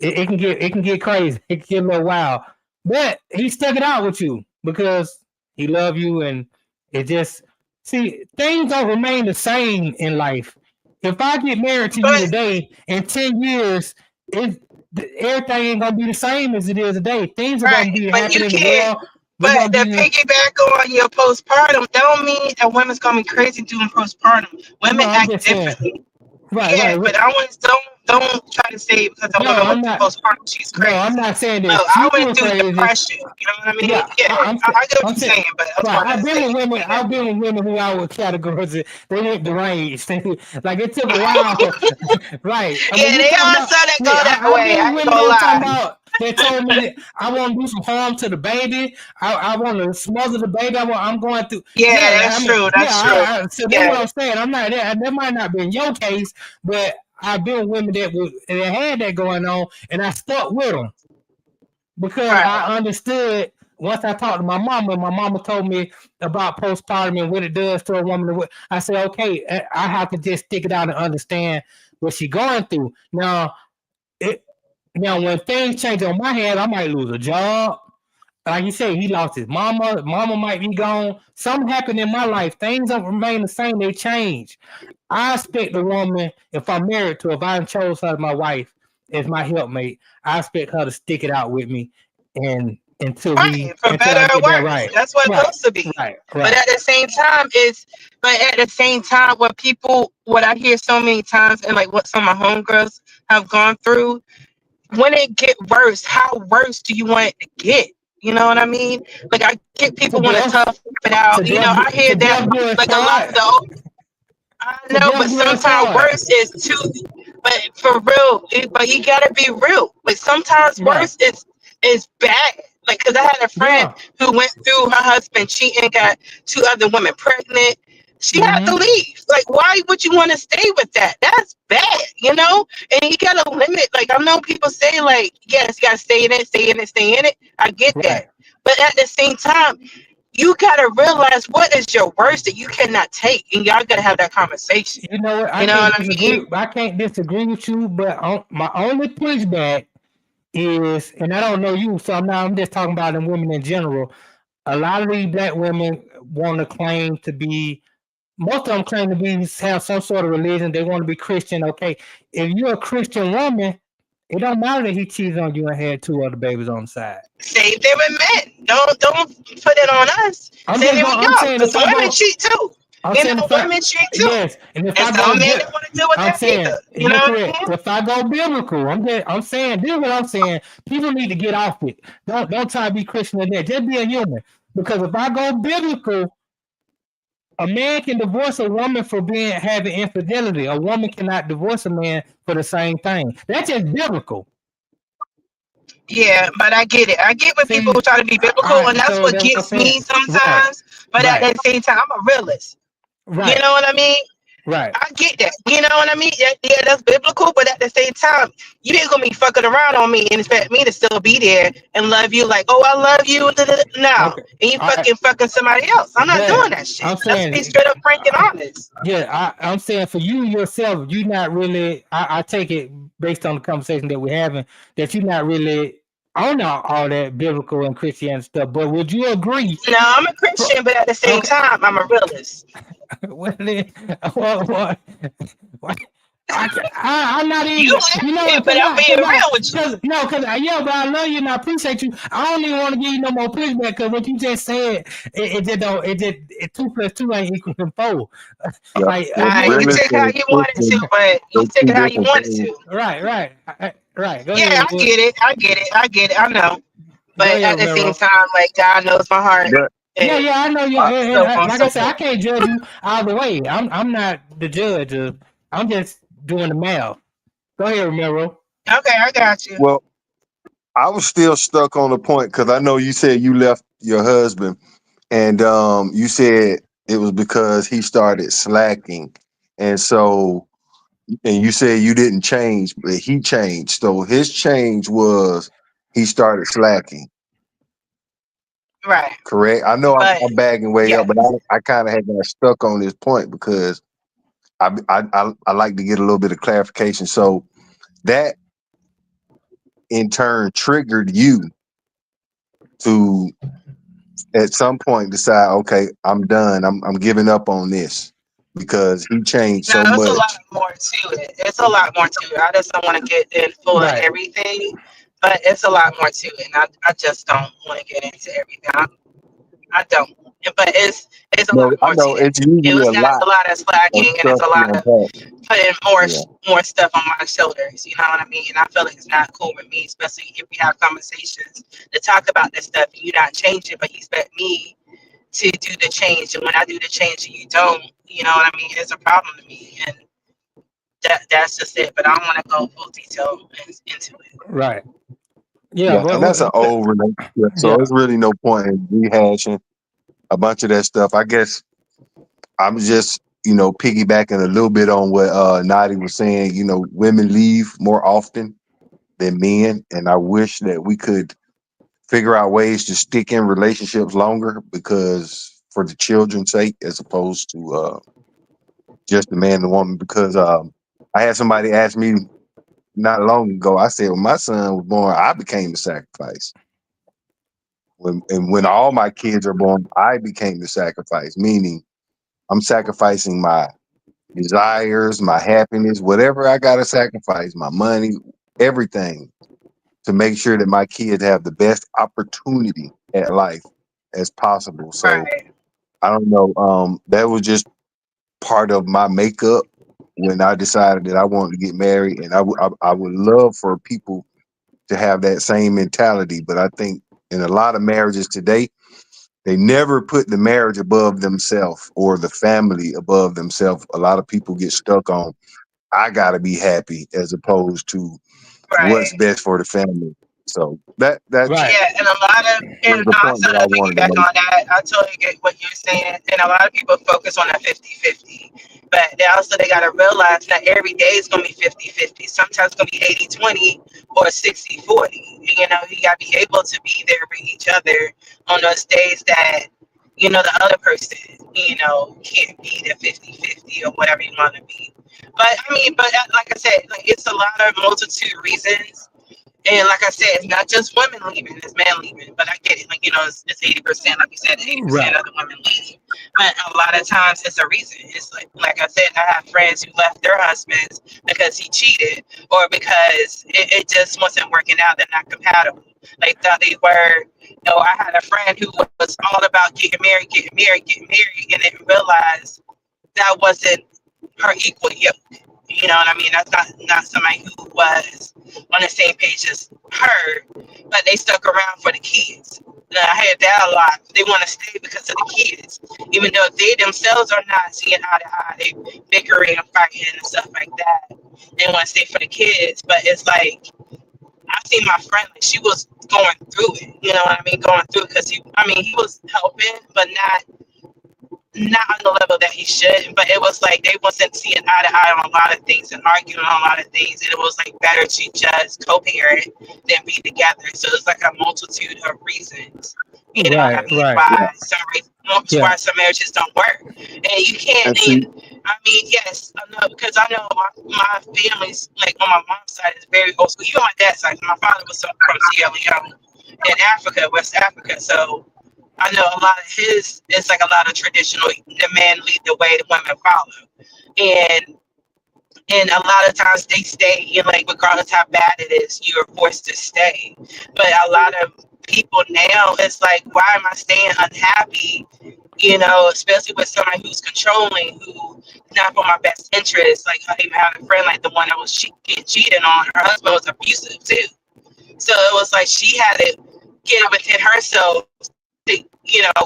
It can get crazy, it can get a little wild. But he stuck it out with you. because he love you, and it just see things don't remain the same in life. If I get married to you But today, in 10 years, it everything ain't gonna be the same as it is today. Things are gonna right, be but you happening in the can't. world. We're But gonna the be piggyback on your postpartum don't mean that women's gonna be crazy doing postpartum. no. Women I'm act just saying. differently. Right, Yeah, right. but I want don't try to say because a No, woman I'm went through not. postpartum, she's No, I'm crazy. not saying No, that I you went were through crazy. depression. You know what I mean? Yeah, Yeah, I get what I'm you're saying. saying, but that's Right, what I'm saying. I've been with women who I would categorize. They went deranged. Like it took a while. Right. And when Yeah, you they talking all about, saw that go that I've way. been I with ain't women gonna that were talking lie. about. They told me that I want to do some harm to the baby. I want to smother the baby. I'm going through. Yeah, Yeah, I that's mean, true. yeah. That's true. So that's Yeah, what I'm saying. I'm not there. That might not be in your case, but I've been with women that had that going on, and I stuck with them because right. I understood once I talked to my mama, and my mama told me about postpartum and what it does to a woman. I said, okay, I have to just stick it out and understand what she's going through. It, now when things change on my head, I might lose a job. Like you said, he lost his mama. Mama might be gone. Something happened in my life. Things don't remain the same. They change. I expect the woman, if I'm married to her, if I chose her as my wife, as my helpmate, I expect her to stick it out with me and Right, for until better I or get that worse. right. That's what it's Right. supposed to be. Right. But Right. at the same time, what I hear so many times, and like what some of my homegirls have gone through, when it get worse, how worse do you want it to get? You know what I mean? Like I get To people want to death. tough it out. You know, I hear To that death do us like a lot of part. the I To know, death but do us sometimes part. worse is too. But for real, but you gotta be real. But sometimes Right. worse is bad. Like, cause I had a friend Yeah. who went through her husband cheating, got two other women pregnant. She had to Mm-hmm. leave. Like, why would you want to stay with that? That's bad, you know. And you gotta limit. Like, I know people say, like, yes, you gotta stay in it, stay in it, stay in it. I get that, Right. but at the same time, you gotta realize what is your worst that you cannot take, and y'all gotta have that conversation. You know what? You know what I mean? I can't disagree with you, but my only pushback is, and I don't know you, so I'm just talking about them women in general. A lot of these black women want to claim to be, most of them claim to be have some sort of religion. They want to be Christian. Okay, if you're a Christian woman, it don't matter that he cheated on you and had two other babies on the side. Save them with men. Don't put it on us. Same thing with I'm y'all, saying because if I women go, cheat too. I'm You saying know, if I, women cheat too, yes, and if and I go, some men don't want to deal with I'm that saying either. You know you're what I correct. mean? If I go biblical, I'm saying this is what I'm saying. People need to get off it. Don't try to be Christian in there. Just be a human. Because if I go biblical, a man can divorce a woman for having infidelity. A woman cannot divorce a man for the same thing. That's just biblical. Yeah, but I get it. I get when people See, try to be biblical, and I that's so what that's what I'm gets saying. me Right, sometimes. But at right, the same time, I'm a realist. You right, know what I mean? right. I get that. You know what I mean? Yeah, yeah, that's biblical, but at the same time, you ain't gonna be fucking around on me and expect me to still be there and love you like, oh, I love you. No, Okay. and you All right. fucking somebody else. I'm not doing But that shit. I'm Let's be saying, straight up frank and honest. yeah, I'm saying for you yourself, you not really. I take it based on the conversation that we're having that you're not really on all that biblical and Christianity stuff. But would you agree? No, I'm a Christian, but at the same Okay. time, I'm a realist. Well, then, what, what, I'm not You even, laughing, but because I'm being real with you. yeah, but I love you and I appreciate you. I don't even want to give you no more pushback because what you just said, it just don't, two plus two ain't equal to four. Yeah, Like, yeah, You realist took how and you wanted to, Christian, but you those took two it how you different wanted things. to. right. Go Yeah, ahead, I get it. I get it. I get it. I know. go But ahead, at the same Romero. time, like God knows my heart, But Yeah, and I know you. I, And so on and like I so said, I forth. can't judge you either way. I'm not the judge. I'm just doing the math. Go ahead, Romero. Okay, I got you. well, I was still stuck on the point because I know you said you left your husband, and you said it was because he started slacking, and so and you said you didn't change, but he changed. So his change was he started slacking. Right. Correct. I know But I'm bagging way up, yes. but I kind of had got stuck on this point because I like to get a little bit of clarification. So that in turn triggered you to at some point decide, okay, I'm done. I'm giving up on this because he changed Now, so there's a lot much. more to it. It's a lot more to it. I just don't want to get in full of Right. everything, but it's a lot more to it. And I just don't want to get into everything. I don't. But it's a No, lot I more to know it. it's usually a It's lot a lot that's of lacking, and it's stuff a to lot of unpack. putting Yeah. more stuff on my shoulders. You know what I mean? And I feel like it's not cool with me, especially if we have conversations to talk about this stuff. And you not changing, but you expect me to do the change. And when I do the change and you don't, you know what I mean? It's a problem to me. And that's just it. But I don't want to go full detail into it. Right. Yeah. Yeah. And that's an But old relationship. So yeah. it's really no point in rehashing a bunch of that stuff. I guess I'm just, piggybacking a little bit on what Nadi was saying. Women leave more often than men, and I wish that we could figure out ways to stick in relationships longer because for the children's sake, as opposed to just the man and the woman. Because I had somebody ask me not long ago. I said, when my son was born, I became the sacrifice. When all my kids are born, I became the sacrifice. Meaning, I'm sacrificing my desires, my happiness, whatever I gotta sacrifice, my money, everything to make sure that my kids have the best opportunity at life as possible. So Right. I don't know. That was just part of my makeup when I decided that I wanted to get married, and I would love for people to have that same mentality. But I think in a lot of marriages today, they never put the marriage above themselves or the family above themselves. A lot of people get stuck on I gotta be happy as opposed to what's Right. best for the family. So that Right. Yeah, and a lot of, and was the point also that I to wanted to piggyback make. on that, I totally get what you're saying. And a lot of people focus on a 50-50. But they got to realize that every day is going to be 50-50. Sometimes it's going to be 80-20 or 60-40. You know, you got to be able to be there with each other on those days that, the other person, can't be the 50-50 or whatever you want to be. But I mean, like I said, like it's a lot of multitude reasons, and like I said, it's not just women leaving, it's men leaving. But I get it. Like, it's 80%, like you said, 80% Right. of the women leave. But a lot of times it's a reason. It's like I said, I have friends who left their husbands because he cheated or because it just wasn't working out. They're not compatible. Like thought they were. I had a friend who was all about getting married, and didn't realize that wasn't her equal yoke. You know what I mean? That's not somebody who was on the same page as her, but they stuck around for the kids. Now, I heard that a lot. They want to stay because of the kids, even though they themselves are not seeing eye to eye. They bickering and fighting and stuff like that. They want to stay for the kids, but it's like I see my friend, like she was going through it. You know what I mean? Going through it because he was helping, but not on the level that he should, but it was like they wasn't seeing eye to eye on a lot of things and arguing on a lot of things, and it was like better to just co-parent than be together. So it's like a multitude of reasons, you know what I Right. mean, Right. Yeah. Yeah. why some marriages don't work, and you can't. And see, And I mean, yes, I know because I know my family's like on my mom's side is very old school. Even on my dad's side, my father was from Sierra Leone in Africa, West Africa, so. I know a lot of it's like a lot of traditional, the man lead the way, the women follow. And a lot of times they stay, like regardless how bad it is, you're forced to stay. But a lot of people now, it's like, why am I staying unhappy? Especially with somebody who's controlling, who's not for my best interest. Like I even had a friend, like the one that was getting cheated on. Her husband was abusive too. So it was like she had to get it within herself to,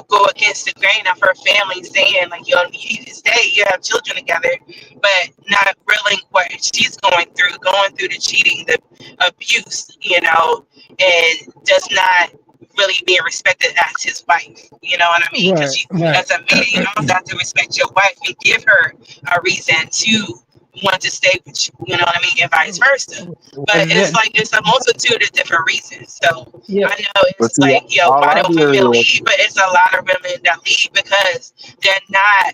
go against the grain of her family saying like, you need to stay, you have children together, but not realizing what she's going through the cheating, the abuse, and does not really being respected as his wife. You know what I mean? Because Right. Right. as a man, you also have to respect your wife and give her a reason to want to stay with you. You know what I mean? And vice versa. But it's like it's a multitude of different reasons. So Yeah. I know but it's see, like, all why I do women hear is, leave? But it's a lot of women that leave because they're not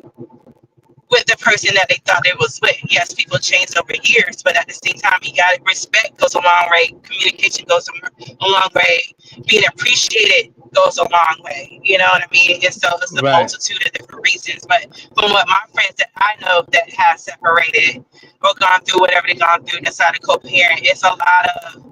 with the person that they thought they was with. Yes, people change over years, but at the same time, you got respect goes a long way. Communication goes a long way. Being appreciated goes a long way. You know what I mean? And so it's a Right. multitude of different reasons. But from what my friends that I know that have separated or gone through whatever they've gone through, decided to co-parent, it's a lot of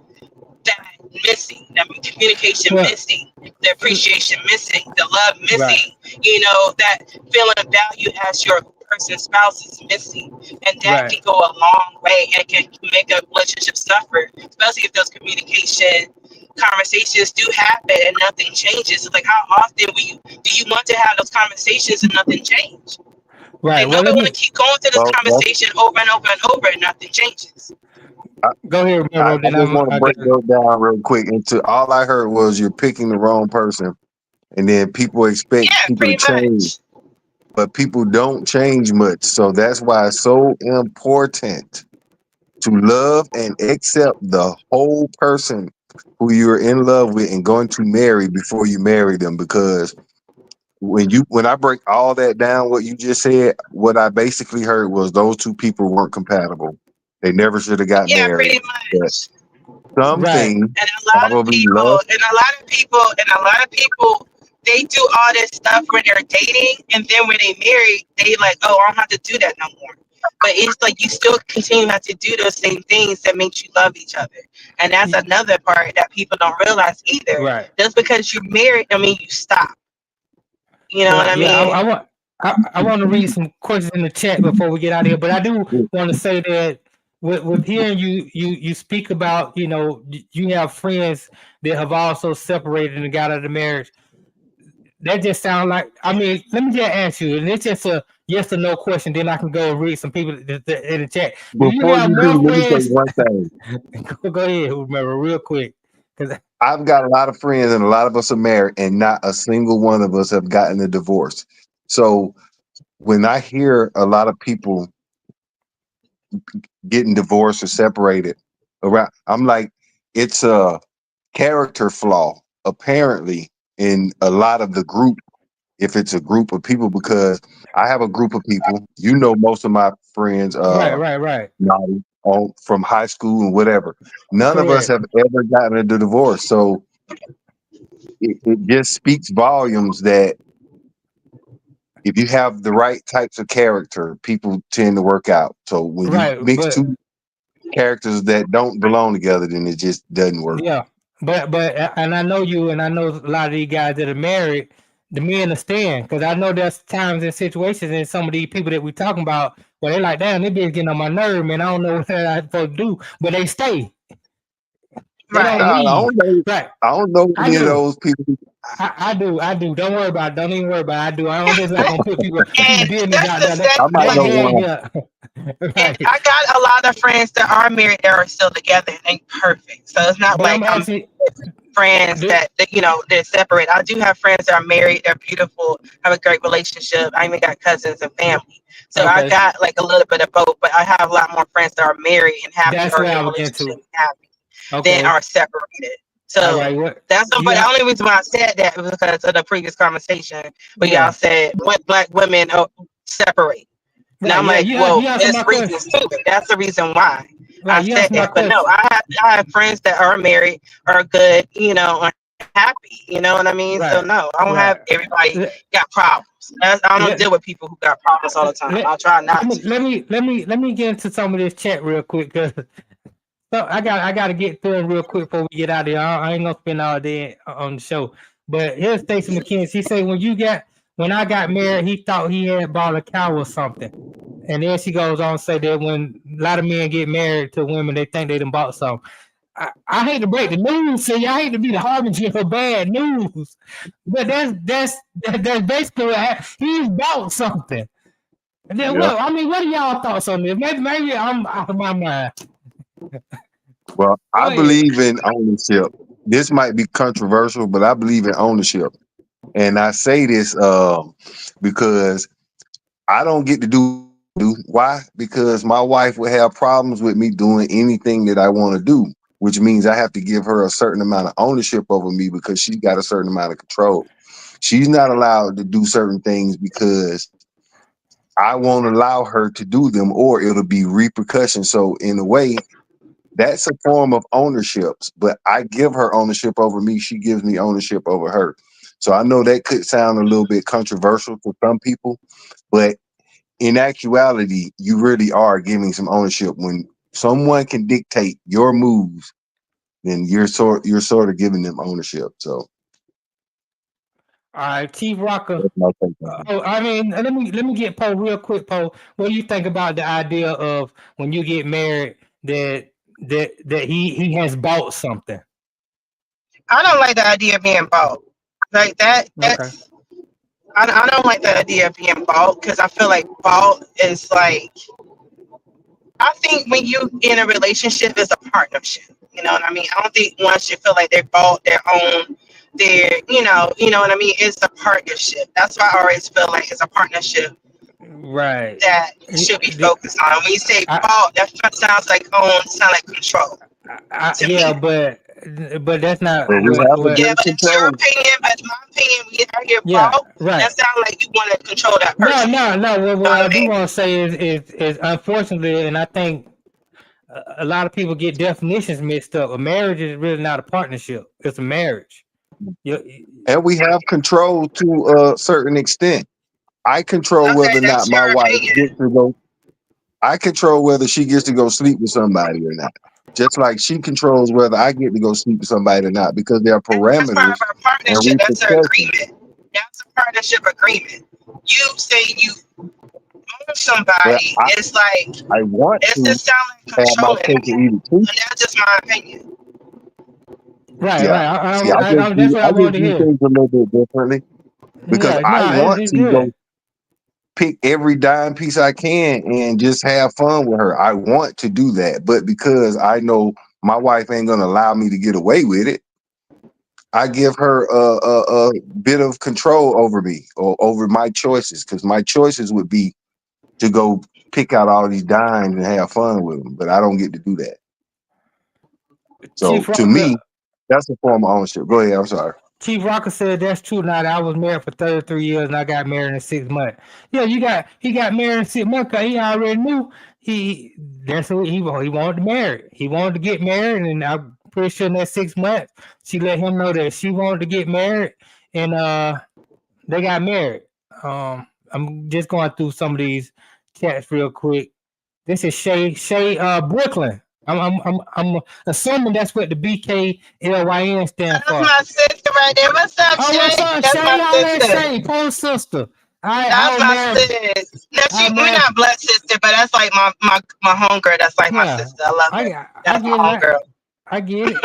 that missing, that communication Well, missing, the appreciation missing, the love right. missing, you know, that feeling of value as your person's spouse is missing. And that Right. can go a long way and can make a relationship suffer, especially if those communication conversations do happen and nothing changes. It's like, how often do you want to have those conversations and nothing change? Right. Like, Well, nobody let want to me keep going through this Well, conversation over and over and over and nothing changes. go here, I Mero. Then just want to I break got those down real quick. Into all I heard was you're picking the wrong person, and then people expect Yeah, people to pretty change, much. but people don't change much. So that's why it's so important to love and accept the whole person who you're in love with and going to marry before you marry them. Because when I break all that down, what you just said, what I basically heard was those two people weren't compatible. They never should have got Yeah, married. pretty But much. right. something And a lot of probably people, love. and a lot of people, and a lot of people, they do all this stuff when they're dating, and then when they marry, they like, oh, I don't have to do that no more. But it's like you still continue to have to do those same things that makes you love each other, and that's another part that people don't realize either. Right. Just because you're married, I mean, you stop. You know what Well, I yeah. mean? I want to read some questions in the chat before we get out of here. But I do want to say that with hearing you speak about, you have friends that have also separated and got out of the marriage. That just sounds like, I mean, let me just ask you, and it's just a yes or no question. Then I can go and read some people in the chat. Do you Before have you do, more let me say friends? one thing. Go ahead, remember real quick, because I've got a lot of friends, and a lot of us are married, and not a single one of us have gotten a divorce. So when I hear a lot of people getting divorced or separated around, I'm like, it's a character flaw apparently in a lot of the group. If it's a group of people, because I have a group of people, most of my friends, right, Naughty, from high school and whatever. None of us correct, have ever gotten a divorce. So it just speaks volumes that if you have the right types of character, people tend to work out. So when you right, mix but two characters that don't belong together, then it just doesn't work. yeah, and I know you, and I know a lot of these guys that are married. The men understand because I know there's times and situations in some of these people that we talking about where they're like, damn, they been getting on my nerve, man. I don't know what I'm supposed to do, but they stay. They don't Right. Nah, leave. Right. I don't know I any of do. those people. I do. Don't worry about it. Don't even worry about it. I do. I'm just not gonna put people And business that's out the there. That I sad might that know part. man, one. yeah. And Right. I got a lot of friends that are married that are still together and they perfect. So it's not But like I'm I'm actually friends do, that they're separate. I do have friends that are married, they're beautiful, have a great relationship. I even got cousins and family. So I okay. got like a little bit of both, but I have a lot more friends that are married and happy That's or where in I a would get relationship to. and happy than Okay. are separated. All So right. What but you the got? only reason why I said that was because of the previous conversation where y'all Yeah. said what black women separate. And Right. I'm Yeah. like, You well, answer there's my reasons question. to it. That's the reason why I Right. You said answer my that. But no, question. I have friends that are married, are good, are happy. You know what I mean? So Right. no, I don't have Right. everybody Let, got problems. I don't let, deal with people who got problems all the time. let, I'll try let not me to. get into some of this chat real quick because so I got to get through it real quick before we get out of here. I ain't gonna spend all day on the show. But here's Stacey McKenzie. She said when I got married, he thought he had bought a cow or something. And then she goes on to say that when a lot of men get married to women, they think they done bought something. I hate to break the news, see, I hate to be the harbinger for bad news, but that's basically he's bought something. And then Yeah. what? I mean, what are y'all thoughts on this? Maybe I'm out of my mind. Well, Go I ahead. believe in ownership. This might be controversial, but I believe in ownership. And I say this because I don't get to do. Why? Because my wife would have problems with me doing anything that I want to do, which means I have to give her a certain amount of ownership over me because she's got a certain amount of control. She's not allowed to do certain things because I won't allow her to do them or it'll be repercussions. So in a way, that's a form of ownership, but I give her ownership over me. She gives me ownership over her. So I know that could sound a little bit controversial to some people, but in actuality, you really are giving some ownership. When someone can dictate your moves, then you're sort of giving them ownership. So All right, Chief Rocker. that's my take on it. I mean, let me get Poe real quick, Poe. What do you think about the idea of when you get married that he has bought something? I don't like the idea of being bought. Like that. Okay. I don't like the idea of being bought because I feel like bought is like. I think when you in a relationship, it's a partnership. You know what I mean? I don't think one should feel like they bought their own. You know what I mean? It's a partnership. That's why I always feel like it's a partnership Right. that should be focused on. When you say bought, that sounds like own, sound like control. Yeah, but that's not But we have a what Yeah, good but it's your control. opinion. But in my opinion, when I hear yeah, bought, right. that sounds like you want to control that No, person. no, no. What You know I what I do mean? want to say is unfortunately, and I think a lot of people get definitions mixed up. A marriage is really not a partnership; it's a marriage. And we have control to a certain extent. I control Okay, whether or not that's my your wife gets opinion. to go. I control whether she gets to go sleep with somebody or not. Just like she controls whether I get to go sleep with somebody or not, because there are That's part parameters of our and partnership. That's an repercussions. agreement. That's a partnership agreement. You say you own But somebody. It's like I want it's to just sound like have my controlling, cake and eat it too. and that's just my opinion. Right, Yeah. right. See, That's what I I just wanted to do hear. things a little bit differently because Yeah, I no, want it's to go good. pick every dime piece I can and just have fun with her. I want to do that, but because I know my wife ain't gonna allow me to get away with it, I give her a bit of control over me or over my choices, because my choices would be to go pick out all these dimes and have fun with them, but I don't get to do that. So Chief to Rocker, me, that's a form of ownership. Go ahead. I'm sorry. Chief Rocker said that's true. Now I was married for 33 years and I got married in 6 months. Yeah, he got married in 6 months because he already knew that's who he wanted to marry. He wanted to get married, and I'm pretty sure in that 6 months she let him know that she wanted to get married, and they got married. I'm just going through some of these chats real quick. This is Shay Brooklyn. I'm assuming that's what the BKLYN stand That's for. my sister right there. What's up, Oh, what's Shay? up, That's Shay? my Y'all that sister. Shay, poor sister. I That's was my married. sis. No, I we're married. not blood sister, but that's like my homegirl. That's like my Yeah, sister. I love her. I That's my get it. homegirl. I get it.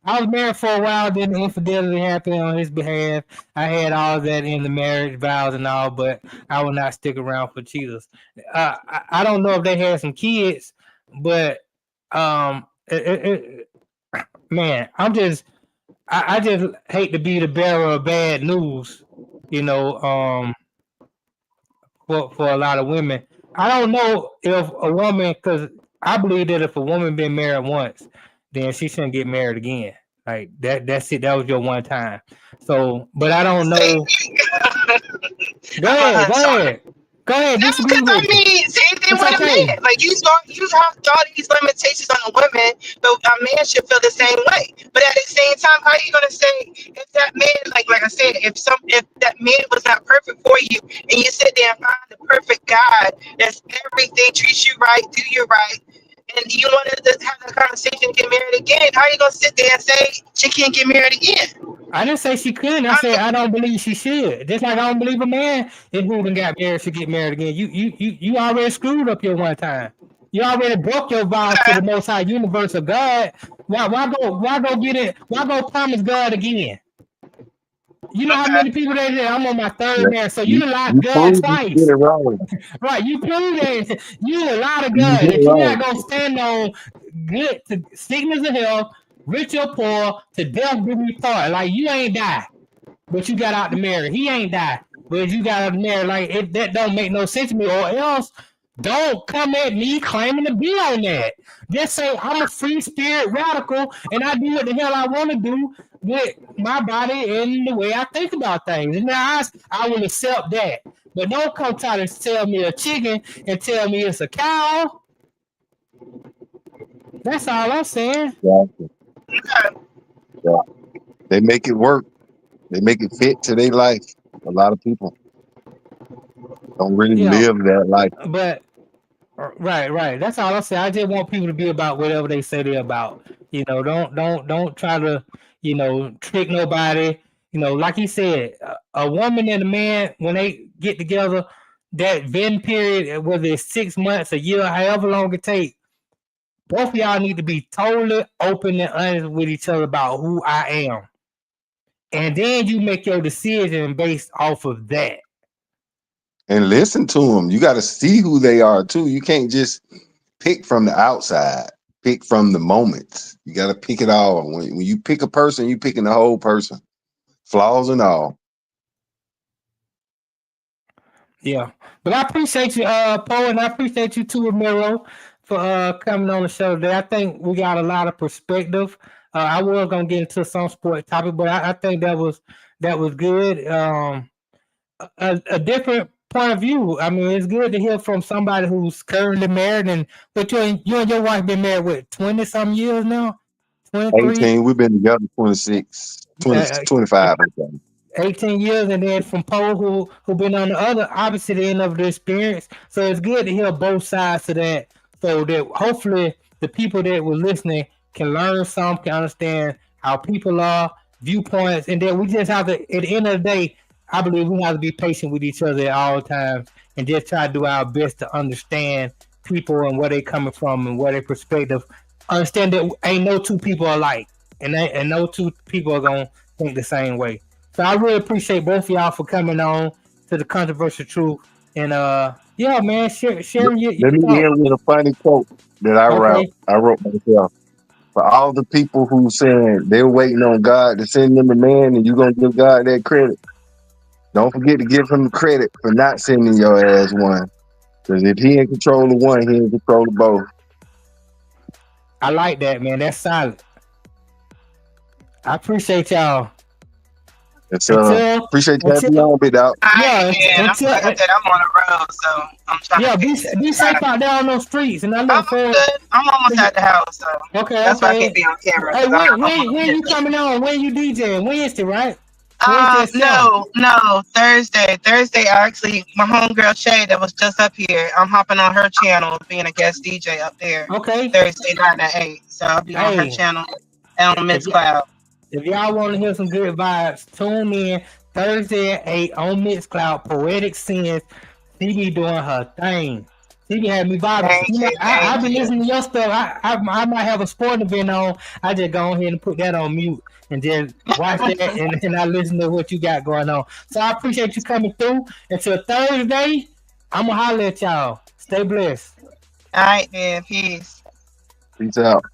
I was married for a while, then the infidelity happened on his behalf. I had all that in the marriage vows and all, but I will not stick around for cheaters. I don't know if they had some kids, but man, I just hate to be the bearer of bad news, you know, for a lot of women. I don't know if a woman, because I believe that if a woman been married once, then she shouldn't get married again. Like that's it. That was your one time. So, but I don't Same. know. Go I'm a ahead. Go hunch on her. ahead. Go ahead. No, Disagree because I with me. mean, same thing It's with a okay. man. Like you have all these limitations on a woman, but a man should feel the same way. But at the same time, how are you gonna say if that man, like I said, if that man was not perfect for you, and you sit there and find the perfect guy that's everything, treats you right, do you right, and you want to have that conversation, get married again? How are you gonna sit there and say she can't get married again? I didn't say she couldn't. I said I don't believe she should. Just like I don't believe a man who done got married should get married again. You already screwed up your one time. You already broke your vows to the Most High Universe of God. Why go get it? Why go promise God again? You know how many people they say I'm on my third Yeah. marriage, so you lied You to God proved you did twice, it wrong. right? You proved that you a lot of You God did it that you're not wrong. gonna stand on good to sickness or health, rich or poor, to death do we part. Like you ain't die, but you got out to marry. He ain't die, but you got out to marry. Like that don't make no sense to me. Or else, don't come at me claiming to be on that. Just say I'm a free spirit radical and I do what the hell I want to do with my body and the way I think about things. And now I will accept that. But don't come try to sell me a chicken and tell me it's a cow. That's all I'm saying. Yeah. Yeah. They make it work. They make it fit to their life. A lot of people don't really Yeah, live that life. but right. That's all I say. I just want people to be about whatever they say they're about. Don't try to, trick nobody. Like he said, a woman and a man when they get together, that vetting period, whether it's 6 months, a year, however long it takes, both of y'all need to be totally open and honest with each other about who I am, and then you make your decision based off of that. And listen to them. You got to see who they are too. You can't just pick from the outside. Pick from the moments. You got to pick it all. When you pick a person, you picking the whole person, flaws and all. Yeah, but I appreciate you, Poe, and I appreciate you too, Miro, for coming on the show today. I think we got a lot of perspective. I was gonna get into some sport topic, but I think that was good. A different point of view. I mean, it's good to hear from somebody who's currently married, but you and your wife been married what 20 some years now, 23. 18, we've been together 26, 20, Uh, 25. Okay. 18 years, and then from Poe who been on the other opposite end of the experience. So it's good to hear both sides of that, so that hopefully the people that were listening can learn some, can understand how people are, viewpoints, and then we just have to. At the end of the day, I believe we have to be patient with each other at all times, and just try to do our best to understand people and where they coming from and where their perspective. Understand that ain't no two people alike, and no two people are gonna think the same way. So I really appreciate both of y'all for coming on to the controversial truth. And yeah, man, sharing your Let me thoughts. end with a funny quote that I wrote. Okay. I wrote myself. For all the people who saying they're waiting on God to send them a man and you're gonna give God that credit, don't forget to give him the credit for not sending your ass one. Because if he in control of one, he in control of both. I like that, man. That's solid. I appreciate y'all. It's Until appreciate you having until me on, big dog. All right, yeah, man. I'm until like I said, I'm on the road, so I'm trying to yeah, be fix. be safe out there on those streets. And I I'm look forward good. I'm almost to at the house, so that's why I can't okay. be on camera Hey, because when I'm when on when you coming on? When you DJing? Wednesday, right? Wednesday at 7. No, Thursday. Thursday, actually, my homegirl Shay that was just up here. I'm hopping on her channel, being a guest DJ up there. Okay. Thursday night at 8. So I'll be on her Hey, channel and on if Miss Cloud. If y'all want to hear some good vibes, tune in Thursday at 8 on Mixcloud. Poetic Sins. She be doing her thing. She be having me vibing. Thank you, I thank be you. listening to your stuff. I might have a sporting event on. I just go ahead and put that on mute and just watch that and I listen to what you got going on. So I appreciate you coming through. Until Thursday, I'm going to holler at y'all. Stay blessed. All right, man. Peace. Peace out.